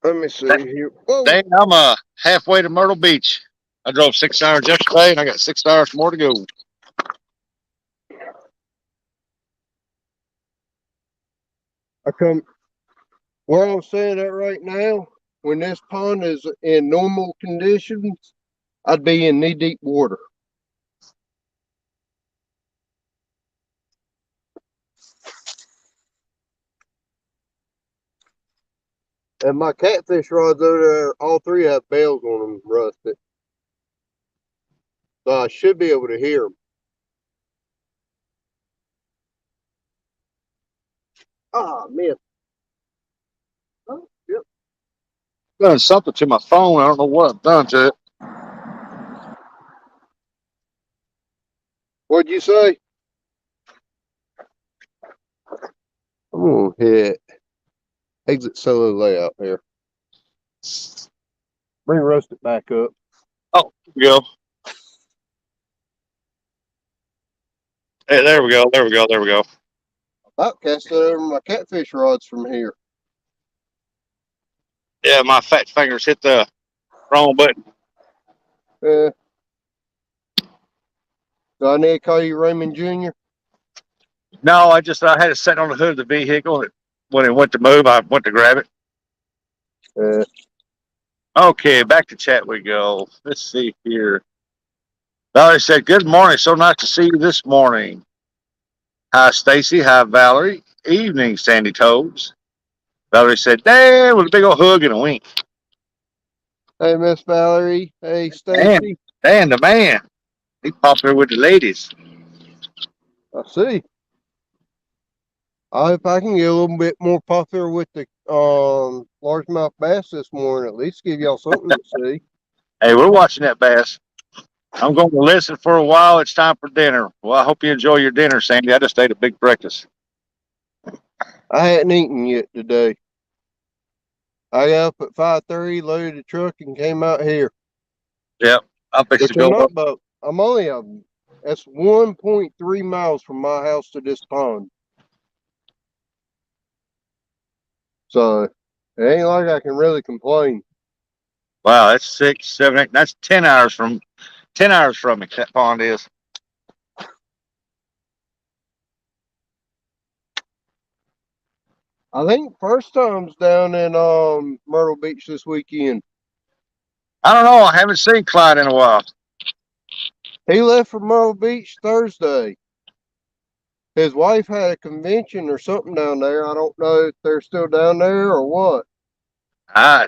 Let me see here. Whoa. Dan, I'm halfway to Myrtle Beach. I drove 6 hours yesterday, and I got 6 hours more to go. I come where I'm saying at right now. When this pond is in normal conditions, I'd be in knee-deep water. And my catfish rods over there, all three have bells on them, rusted. So I should be able to hear them. Ah, man. Oh, yep. Done something to my phone. I don't know what I've done to it. What'd you say? I'm gonna hit exit solo layout here. Bring Rusted back up. Oh, here we go. Hey, there we go. There we go. There we go. About casted over my catfish rods from here. Yeah, my fat fingers hit the wrong button. Do I need to call you Raymond Jr.? No, I had it set on the hood of the vehicle. When it went to move, I went to grab it. Okay, back to chat we go. Let's see here. Valerie said, good morning. So nice to see you this morning. Hi, Stacy. Hi, Valerie. Evening, Sandy Toes. Valerie said, damn, with a big old hug and a wink. Hey, Miss Valerie. Hey, Stacy. Dan, the man. He popular with the ladies. I see. I hope I can get a little bit more popular with the largemouth bass this morning. At least give y'all something to see. Hey, we're watching that bass. I'm going to listen for a while. It's time for dinner. Well, I hope you enjoy your dinner, Sandy. I just ate a big breakfast. I hadn't eaten yet today. I got up at 5:30, loaded the truck, and came out here. Yep. I'll fix to Which I'm go. not, but I'm only that's 1.3 miles from my house to this pond. So it ain't like I can really complain. Wow, that's 6, 7, 8. That's 10 hours from me. That pond is. I think first time's down in Myrtle Beach this weekend. I don't know. I haven't seen Clyde in a while. He left for Myrtle Beach Thursday. His wife had a convention or something down there. I don't know if they're still down there or what. I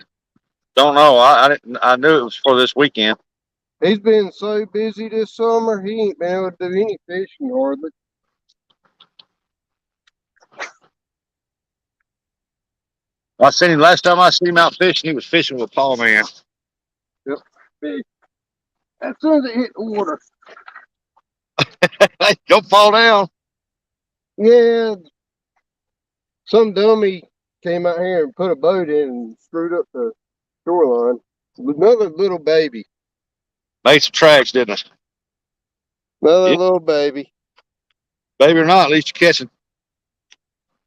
don't know. I didn't. I knew it was for this weekend. He's been so busy this summer, he ain't been able to do any fishing hardly. I seen him last time I seen him out fishing. He was fishing with Paul Man. Yep. As soon as it hit the water. Hey, don't fall down. Yeah. Some dummy came out here and put a boat in and screwed up the shoreline. Another little baby. Made some tracks, didn't it? Another Yeah. little baby. Baby or not, at least you're catching.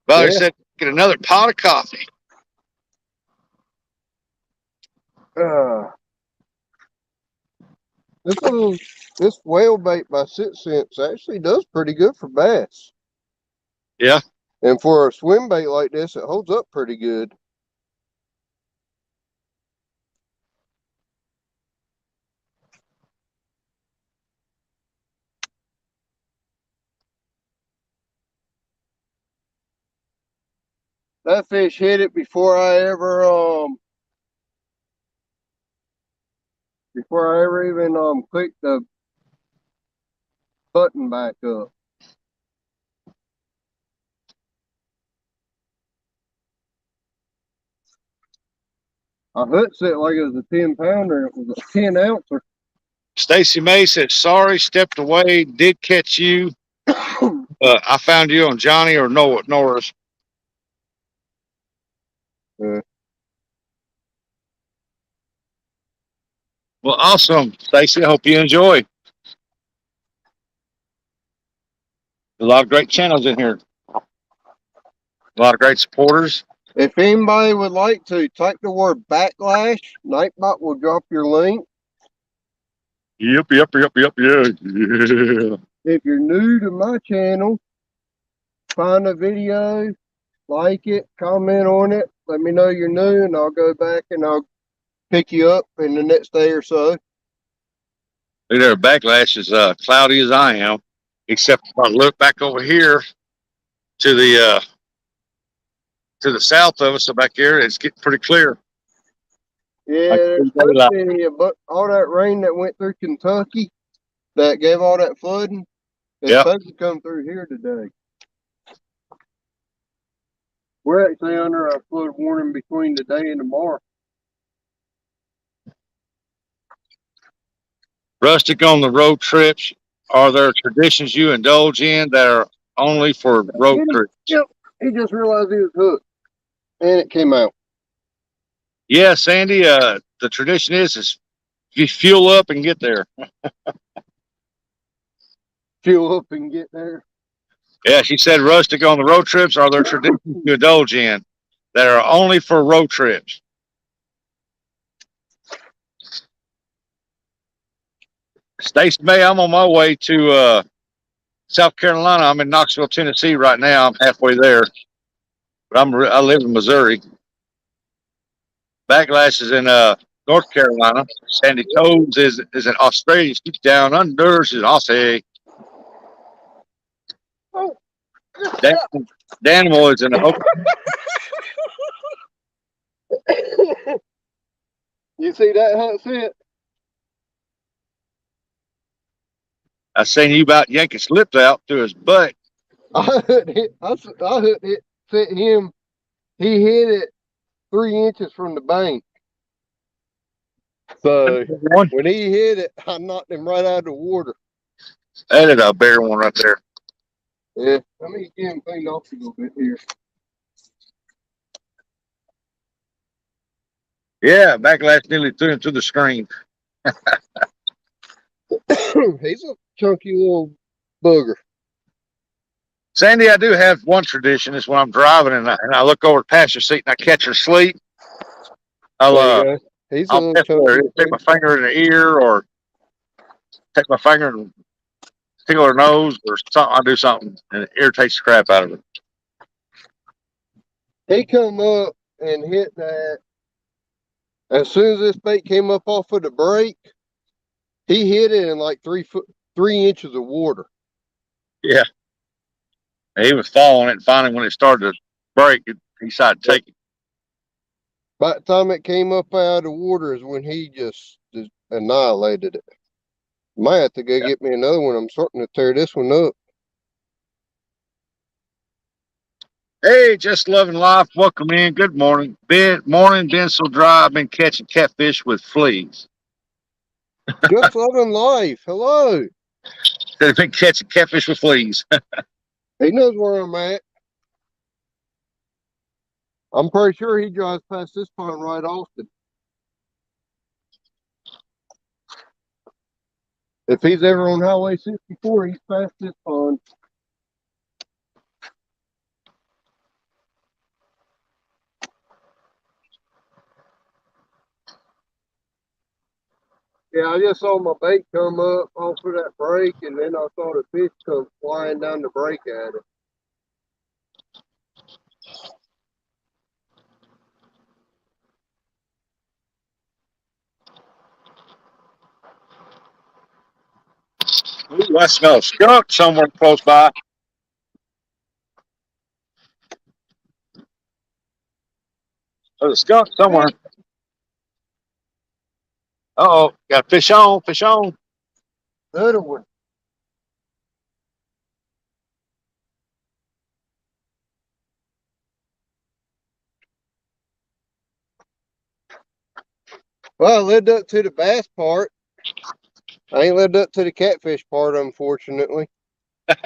Valerie Yeah. said, get another pot of coffee. This whale bait by Sit Sense actually does pretty good for bass. Yeah. And for a swim bait like this, it holds up pretty good. That fish hit it before I ever even clicked the button back up. I hooked it like it was a 10-pounder. It was a 10-ouncer. Stacy May said, sorry, stepped away, did catch you. I found you on Johnny or Norris. Yeah. Well, awesome, Stacy. I hope you enjoy. A lot of great channels in here. A lot of great supporters. If anybody would like to, type the word backlash. Nightbot will drop your link. Yep. Yeah. If you're new to my channel, find a video, like it, comment on it, let me know you're new, and I'll go back and I'll pick you up in the next day or so. Look there, Backlash is cloudy as I am, except if I look back over here to the south of us, so back here, it's getting pretty clear. Yeah, there's supposed to be but all that rain that went through Kentucky that gave all that flooding, it's supposed to come through here today. We're actually under a flood warning between today and tomorrow. Rustic, on the road trips, are there traditions you indulge in that are only for road trips? Yep. He just realized he was hooked, and it came out. Yeah, Sandy, the tradition is you fuel up and get there. Fuel up and get there. Yeah, she said, Rustic, on the road trips, are there traditions you indulge in that are only for road trips? Stacey May, I'm on my way to South Carolina. I'm in Knoxville, Tennessee right now. I'm halfway there, but I live in Missouri. Backlash is in North Carolina. Sandy Toes is in Australia. She's down under. She's in Aussie. Danimal is in You see that, Hunt? I seen you about yanking slips out to his butt. I hooked it, sent him. He hit it 3 inches from the bank. So when he hit it, I knocked him right out of the water. That is a bigger one right there. Yeah, let me get him cleaned off a little bit here. Yeah, Backlash nearly threw him to the screen. He's a chunky little booger. Sandy, I do have one tradition. Is when I'm driving and I look over the passenger seat and I catch her asleep. I'll take my finger in her ear or take my finger and tickle her nose or something. I'll do something and it irritates the crap out of her. He come up and hit that. As soon as this bait came up off of the brake, he hit it in like 3 inches of water. Yeah. He was following it, and finally, when it started to break, he decided to take it. By the time it came up out of the water is when he just annihilated it. Might have to go get me another one. I'm starting to tear this one up. Hey, just loving life. Welcome in. Good morning. Been so dry. I've been catching catfish with fleas. Just loving life. Hello. I've been catching catfish with fleas. He knows where I'm at. I'm pretty sure he drives past this pond right often. If he's ever on Highway 64, he's past this pond. Yeah, I just saw my bait come up off of that break, and then I saw the fish come flying down the break at it. Ooh, I smell a skunk somewhere close by. There's a skunk somewhere. Uh-oh, got fish on, fish on. Another one. Well, I lived up to the bass part. I ain't lived up to the catfish part, unfortunately. Hey,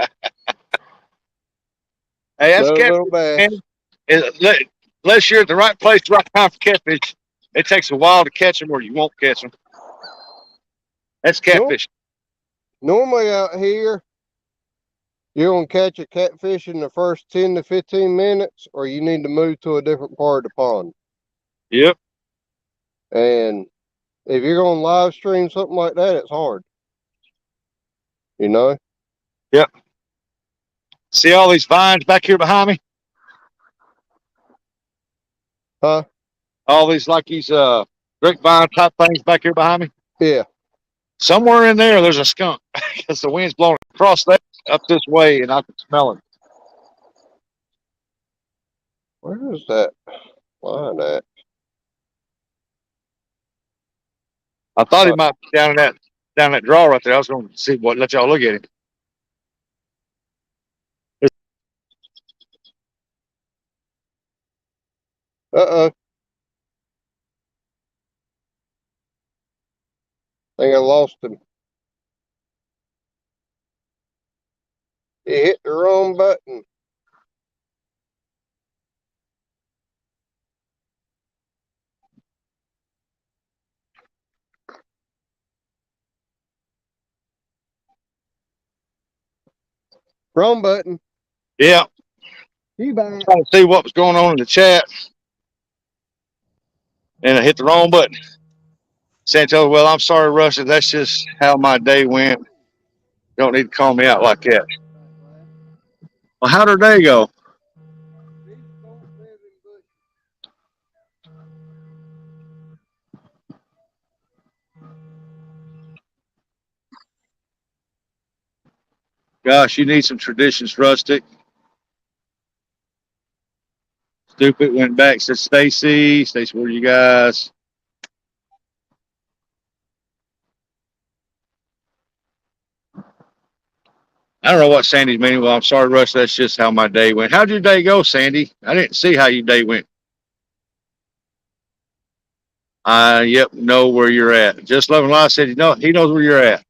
that's No catfish, little bass. man. Unless you're at the right place, right time for catfish, it takes a while to catch them or you won't catch them. That's catfish. Normally out here, you're going to catch a catfish in the first 10 to 15 minutes, or you need to move to a different part of the pond. Yep. And if you're going to live stream something like that, it's hard. You know? Yep. See all these vines back here behind me? Huh? All these like these grapevine type things back here behind me? Yeah. Somewhere in there's a skunk because the wind's blowing across that up this way and I can smell it. Where is that line at? I thought he might be down that draw right there. I was going to see let y'all look at him. Uh-oh. I think I lost him. He hit the wrong button. Wrong button. Yeah. You back. Trying to see what was going on in the chat. And I hit the wrong button. Santo, well, I'm sorry, Russia. That's just how my day went. You don't need to call me out like that. Well, how'd her day go? Gosh, you need some traditions, Rustic. Stupid went back to Stacy. Stacy, where are you guys? I don't know what Sandy's meaning. Well, I'm sorry, Russ. That's just how my day went. How'd your day go, Sandy? I didn't see how your day went. Yep, know where you're at. Just Loving Life said, he knows where you're at.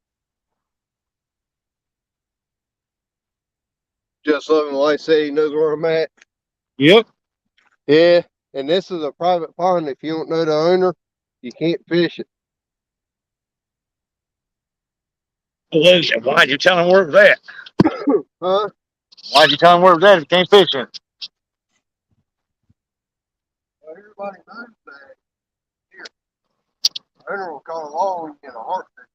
Just Loving Life said he knows where I'm at. Yep. Yeah, and this is a private pond. If you don't know the owner, you can't fish it. Why'd you tell him where it was at? Huh? Why'd you tell him where it was at if you can't fish it? Well, everybody knows that. Here, the owner will come along and get a heartbeat.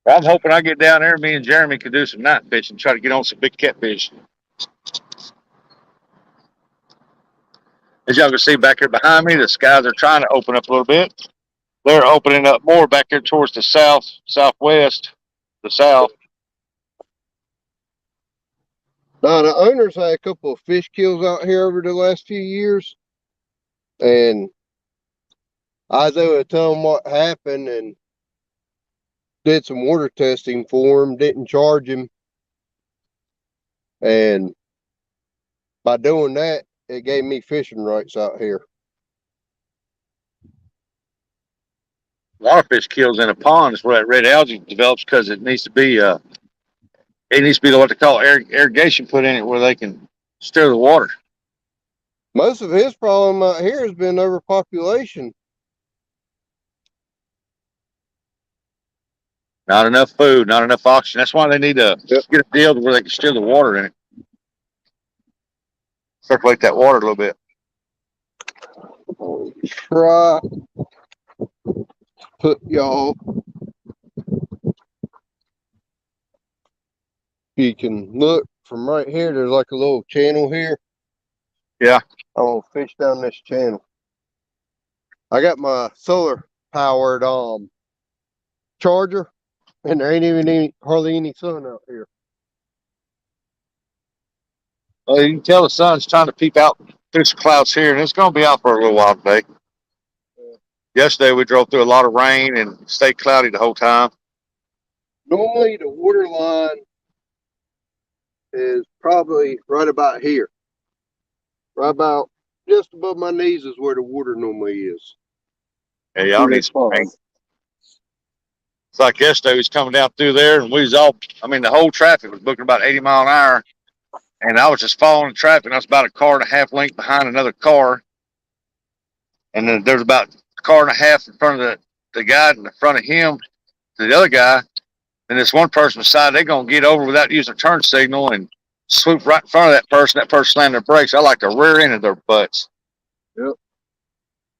Well, I'm hoping I get down there. Me and Jeremy could do some night fishing, try to get on some big catfish. As y'all can see back here behind me, the skies are trying to open up a little bit. They're opening up more back here towards the south, southwest, the south. Now, the owner's had a couple of fish kills out here over the last few years. And I was able to tell him what happened and did some water testing for him, didn't charge him. And by doing that, it gave me fishing rights out here. A lot of fish kills in a pond is where that red algae develops because it needs to be what they call irrigation put in it where they can steer the water. Most of his problem out here has been overpopulation. Not enough food, not enough oxygen. That's why they need to Yep. get a deal where they can steer the water in it. Circulate that water a little bit. Try put y'all. You can look from right here. There's like a little channel here. Yeah. I'm gonna fish down this channel. I got my solar powered charger, and there ain't even hardly any sun out here. Well, you can tell the sun's trying to peep out through some clouds here, and it's going to be out for a little while today. Yesterday we drove through a lot of rain and stayed cloudy the whole time. Normally the water line is probably right about here. Right about just above my knees is where the water normally is. Yeah, y'all need some rain. It's like yesterday we was coming down through there, and we was all, I mean, the whole traffic was booking about 80 mile an hour, and I was just following the traffic, and I was about a car and a half length behind another car, and then there's about a car and a half in front of the guy in front of him to the other guy, and this one person decided they're going to get over without using a turn signal and swoop right in front of that person slammed their brakes. I like the rear end of their butts. Yep.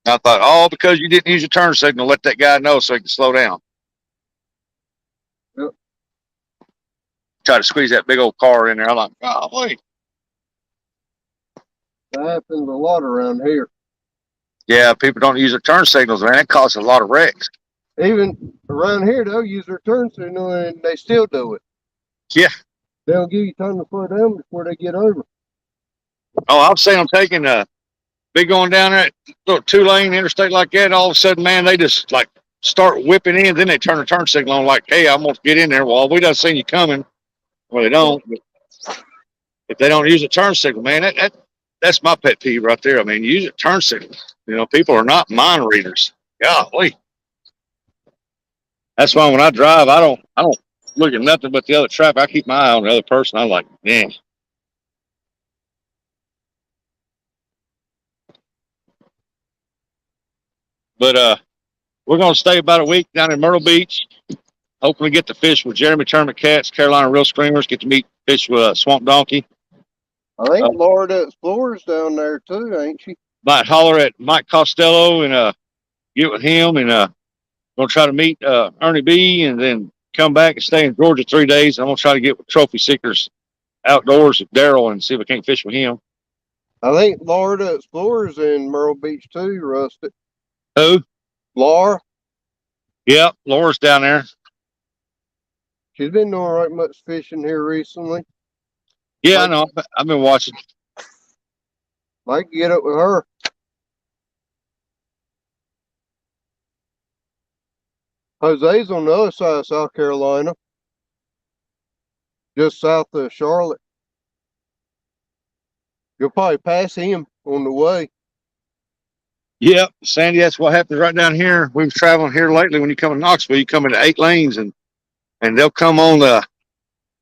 And I thought, oh, because you didn't use your turn signal, let that guy know so he can slow down. Yep. Try to squeeze that big old car in there. I'm like, oh, wait. That happens a lot around here. Yeah, people don't use their turn signals, man. It causes a lot of wrecks. Even around here, they'll use their turn signal and they still do it. Yeah. They'll give you time to slow down before they get over. Oh, I'm saying I'm taking big going down there, little 2-lane interstate like that. All of a sudden, man, they just like start whipping in. Then they turn the turn signal on like, hey, I'm going to get in there. Well, we done seen you coming. Well, they don't. But if they don't use a turn signal, man, that's my pet peeve right there. I mean, use a turn signal. You know, people are not mind readers. Golly. That's why when I drive, I don't look at nothing but the other traffic. I keep my eye on the other person. I'm like, man. But we're gonna stay about a week down in Myrtle Beach. Hopefully get to fish with Jeremy Tournament Cats, Carolina Real Screamers, get to meet fish with Swamp Donkey. I think Florida Explorer's down there too, ain't she? Might holler at Mike Costello and get with him, and gonna try to meet Ernie B, and then come back and stay in Georgia 3 days. I'm gonna try to get with Trophy Seekers outdoors with Daryl and see if I can't fish with him. I think Florida Explorer's in Myrtle Beach too, Rustic. Who? Laura. Yep, Laura's down there. She's been doing right much fishing here recently. Yeah, I know. I've been watching. Might get up with her. Jose's on the other side of South Carolina, just south of Charlotte. You'll probably pass him on the way. Yep, Sandy, that's what happens right down here. We was traveling here lately. When you come to Knoxville, you come into 8 lanes, and they'll come on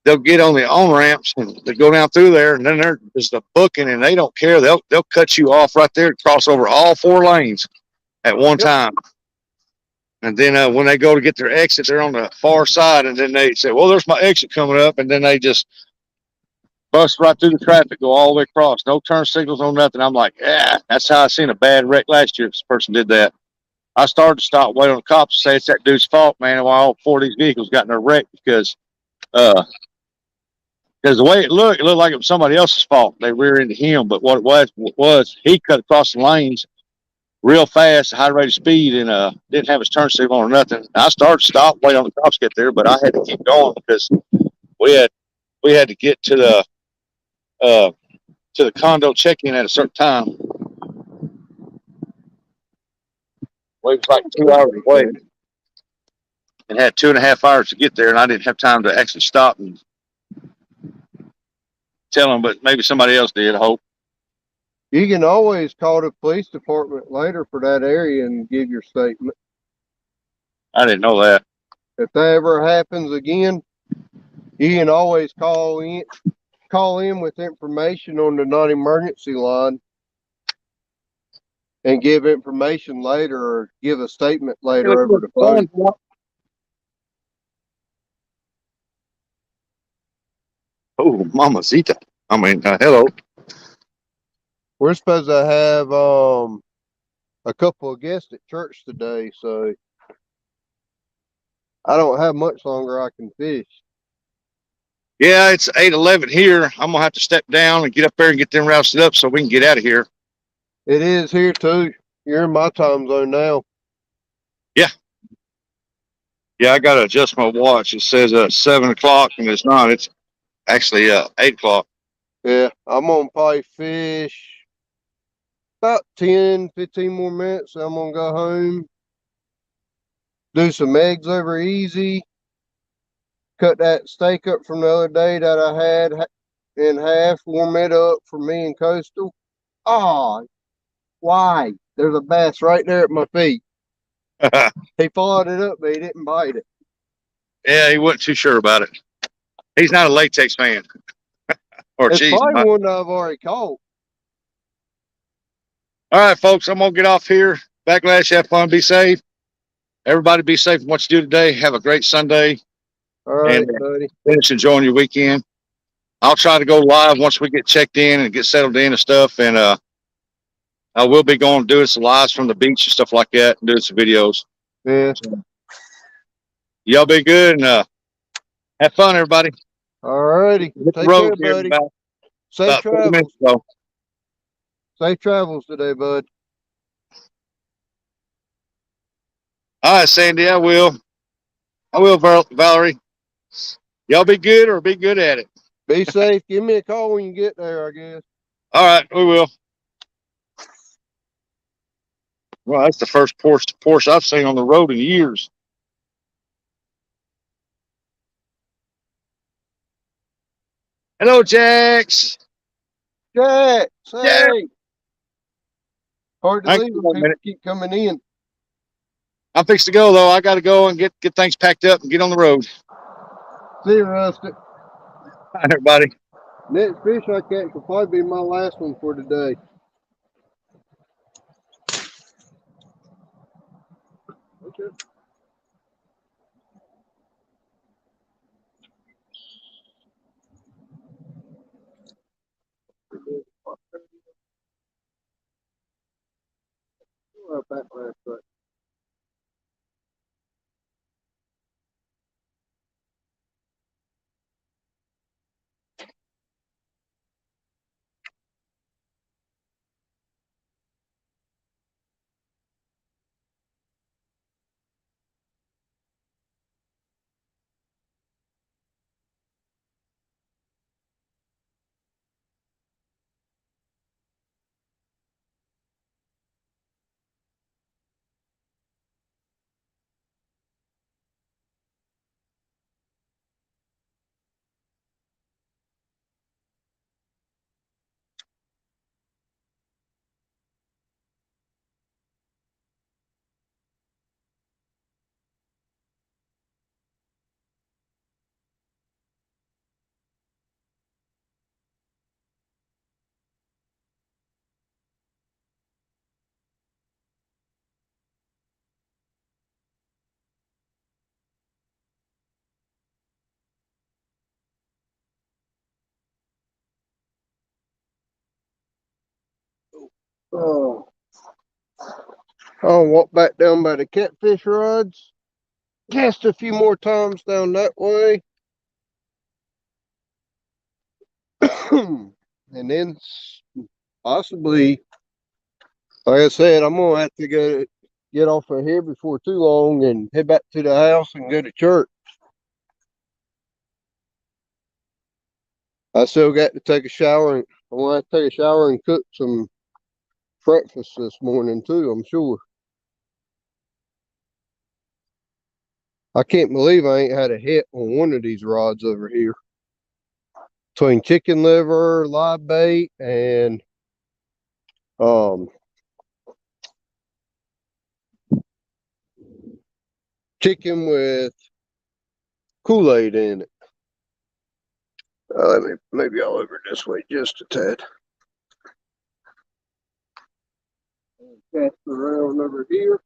they'll get on the on ramps and they go down through there, and then there's the booking, and they don't care. They'll cut you off right there, cross over all 4 lanes at one time. And then when they go to get their exit, they're on the far side, and then they say, well, there's my exit coming up, and then they just bust right through the traffic, go all the way across. No turn signals, no nothing. I'm like, yeah, that's how I seen a bad wreck last year. This person did that. I started to stop, wait on the cops, and say it's that dude's fault, man, while all 4 of these vehicles got in a wreck because the way it looked like it was somebody else's fault. They rear-ended him, but what it was he cut across the lanes real fast, high rate of speed, and didn't have his turn signal or nothing. I started to stop, wait on the cops to get there, but I had to keep going because we had to get to the condo check-in at a certain time. Well, it was like 2 hours away, and had 2.5 hours to get there, and I didn't have time to actually stop and tell them, but maybe somebody else did, I hope. You can always call the police department later for that area and give your statement. I didn't know that. If that ever happens again, you can always call in call in with information on the non-emergency line and give information later or give a statement later over the phone. Oh, mamacita. I mean, hello. We're supposed to have a couple of guests at church today, so I don't have much longer I can fish. Yeah, it's 8:11 here. I'm gonna have to step down and get up there and get them rousted up so we can get out of here. It is here too. You're in my time zone now. Yeah, I gotta adjust my watch. It says 7 o'clock and it's not. It's actually 8 o'clock. Yeah, I'm gonna probably fish about 10, 15 more minutes. I'm gonna go home, do some eggs over easy, cut that steak up from the other day that I had in half, warm it up for me and Coastal. Oh, why? There's a bass right there at my feet. He followed it up, but he didn't bite it. Yeah, he wasn't too sure about it. He's not a latex fan. Or It's cheese. probably one that I've already caught. All right, folks, I'm gonna get off here. Backlash, have fun, be safe. Everybody be safe in what you do today. Have a great Sunday All right, and buddy. finish enjoying your weekend. I'll try to go live once we get checked in and get settled in and stuff. And I will be going doing some lives from the beach and stuff like that and doing some videos. Yeah. Y'all be good and have fun, everybody. All righty. Hit the Take road care, here buddy. Safe about 40 travels. minutes ago. Safe travels today, bud. All right, Sandy, I will. Valerie. Y'all be good or be good at it. Be safe. Give me a call when you get there, I guess. All right, we will. Well, that's the first Porsche I've seen on the road in years. Hello, Jax. Jack, Yeah. say. Hard to Hang leave on when a people minute. keep coming in. I'm fixed to go though. I got to go and get things packed up and get on the road. See you, Rusty. Hi, everybody. Next fish I catch will probably be my last one for today. Okay. Oh, I'll walk back down by the catfish rods. Cast a few more times down that way. And then possibly, like I said, I'm gonna have to get off of here before too long and head back to the house and go to church. I still got to take a shower and I want to take a shower and cook some breakfast this morning too, I'm sure. I can't believe I ain't had a hit on one of these rods over here. Between chicken liver, live bait, and um chicken with Kool-Aid in it. Maybe I'll over this way just a tad. Cast around over here.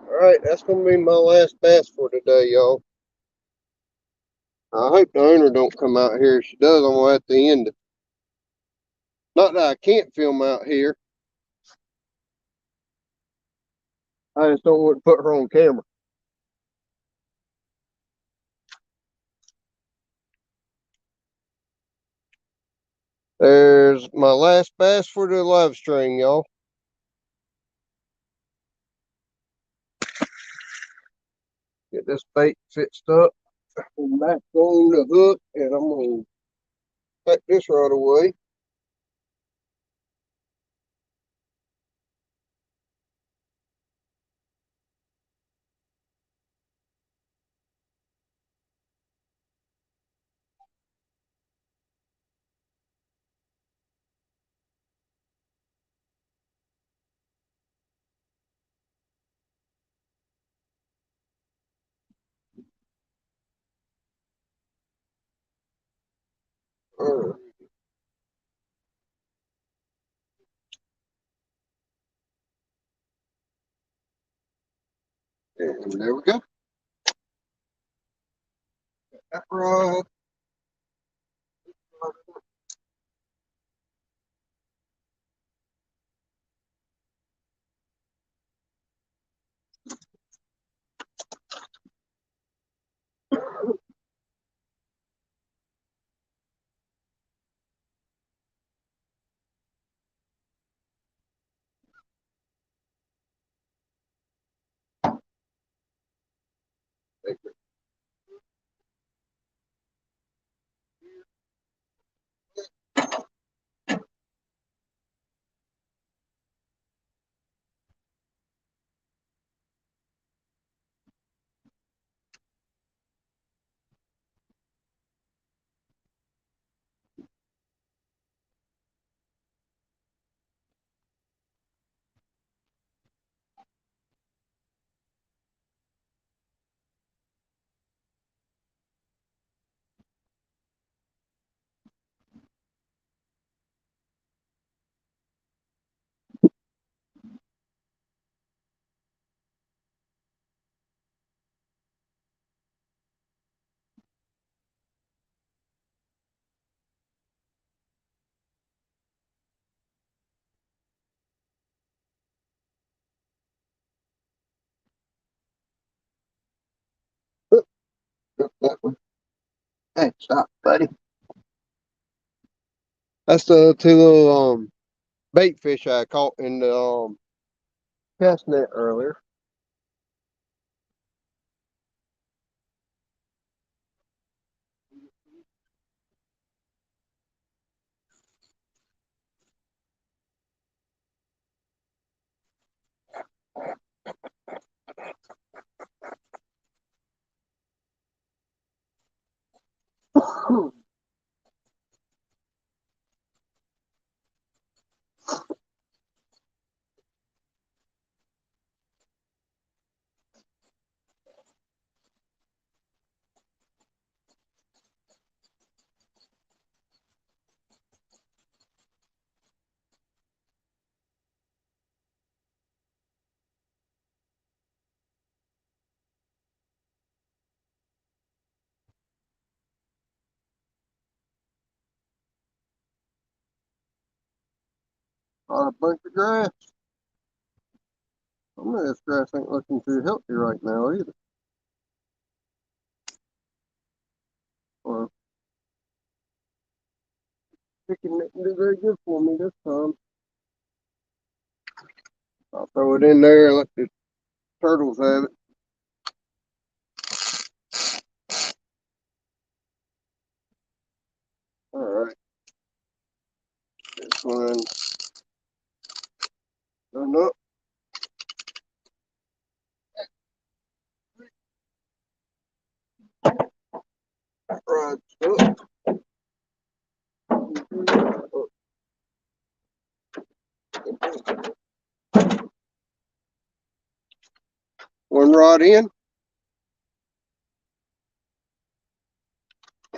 Alright, that's gonna be my last bass for today, y'all. I hope the owner don't come out here. If she does, I'm gonna have to end it. Not that I can't film out here. I just don't want to put her on camera. There's my last bass for the live stream, y'all. Get this bait fixed up. I'm back on the hook, and I'm gonna take this right away. Alright, and there we go. That right. That one. Hey, stop, buddy. That's the two little bait fish I caught in the cast net earlier. On a bunch of grass. Some of this grass ain't looking too healthy right now either. Or picking didn't do very good for me this time. I'll throw it in there and let the turtles have it. Alright. This one done up. Fried stuff. One rod in.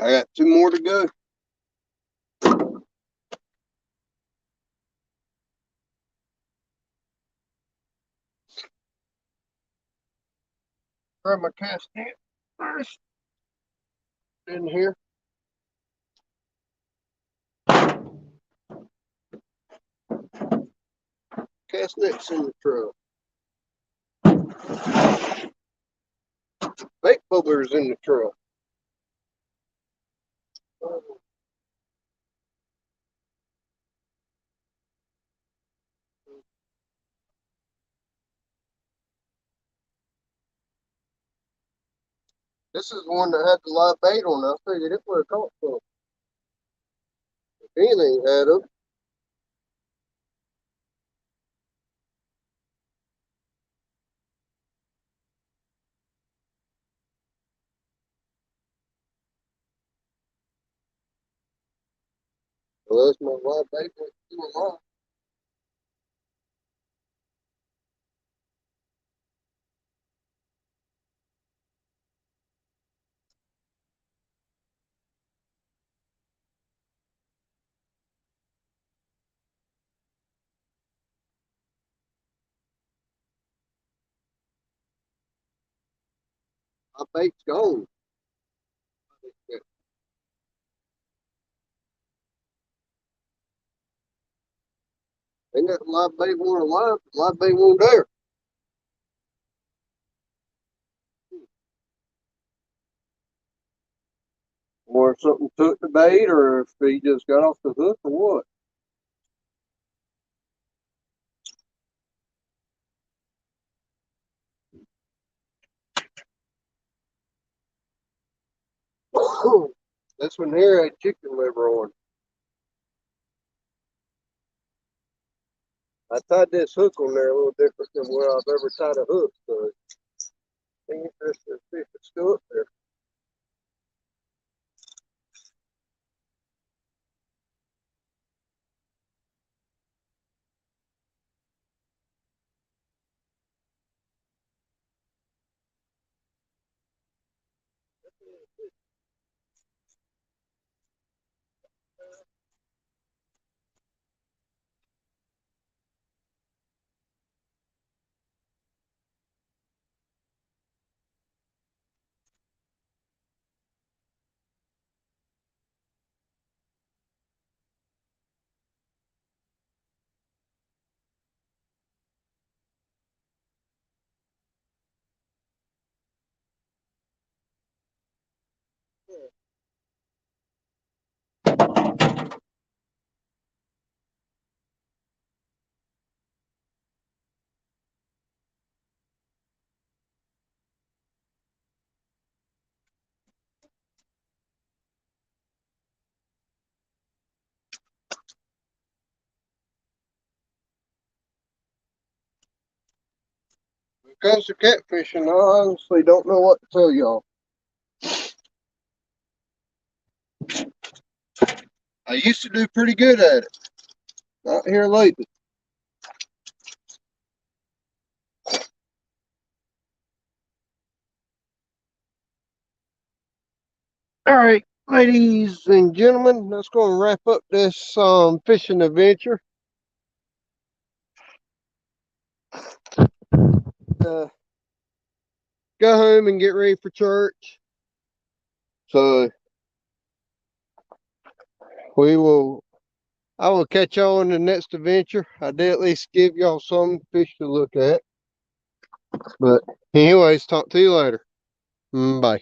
I got two more to go. Grab my cast net first. In here. Cast nets in the truck. Bait bubblers in the truck. This is the one that had the live bait on it. I figured it would have caught some. If anything had them. Well, that's my live bait went too long. My bait's gone. Ain't that live bait one alive? Live bait one there. Or if something took the bait, or if he just got off the hook, or what. This one here had chicken liver on. I tied this hook on there a little different than where I've ever tied a hook. So I think it's just fish is still up there. When it comes to catfishing, I honestly don't know what to tell y'all. I used to do pretty good at it. Not here lately. All right, ladies and gentlemen, that's going to wrap up this fishing adventure. Go home and get ready for church. So we will I will catch y'all in the next adventure. I did at least give y'all some fish to look at. But anyways, talk to you later. Bye.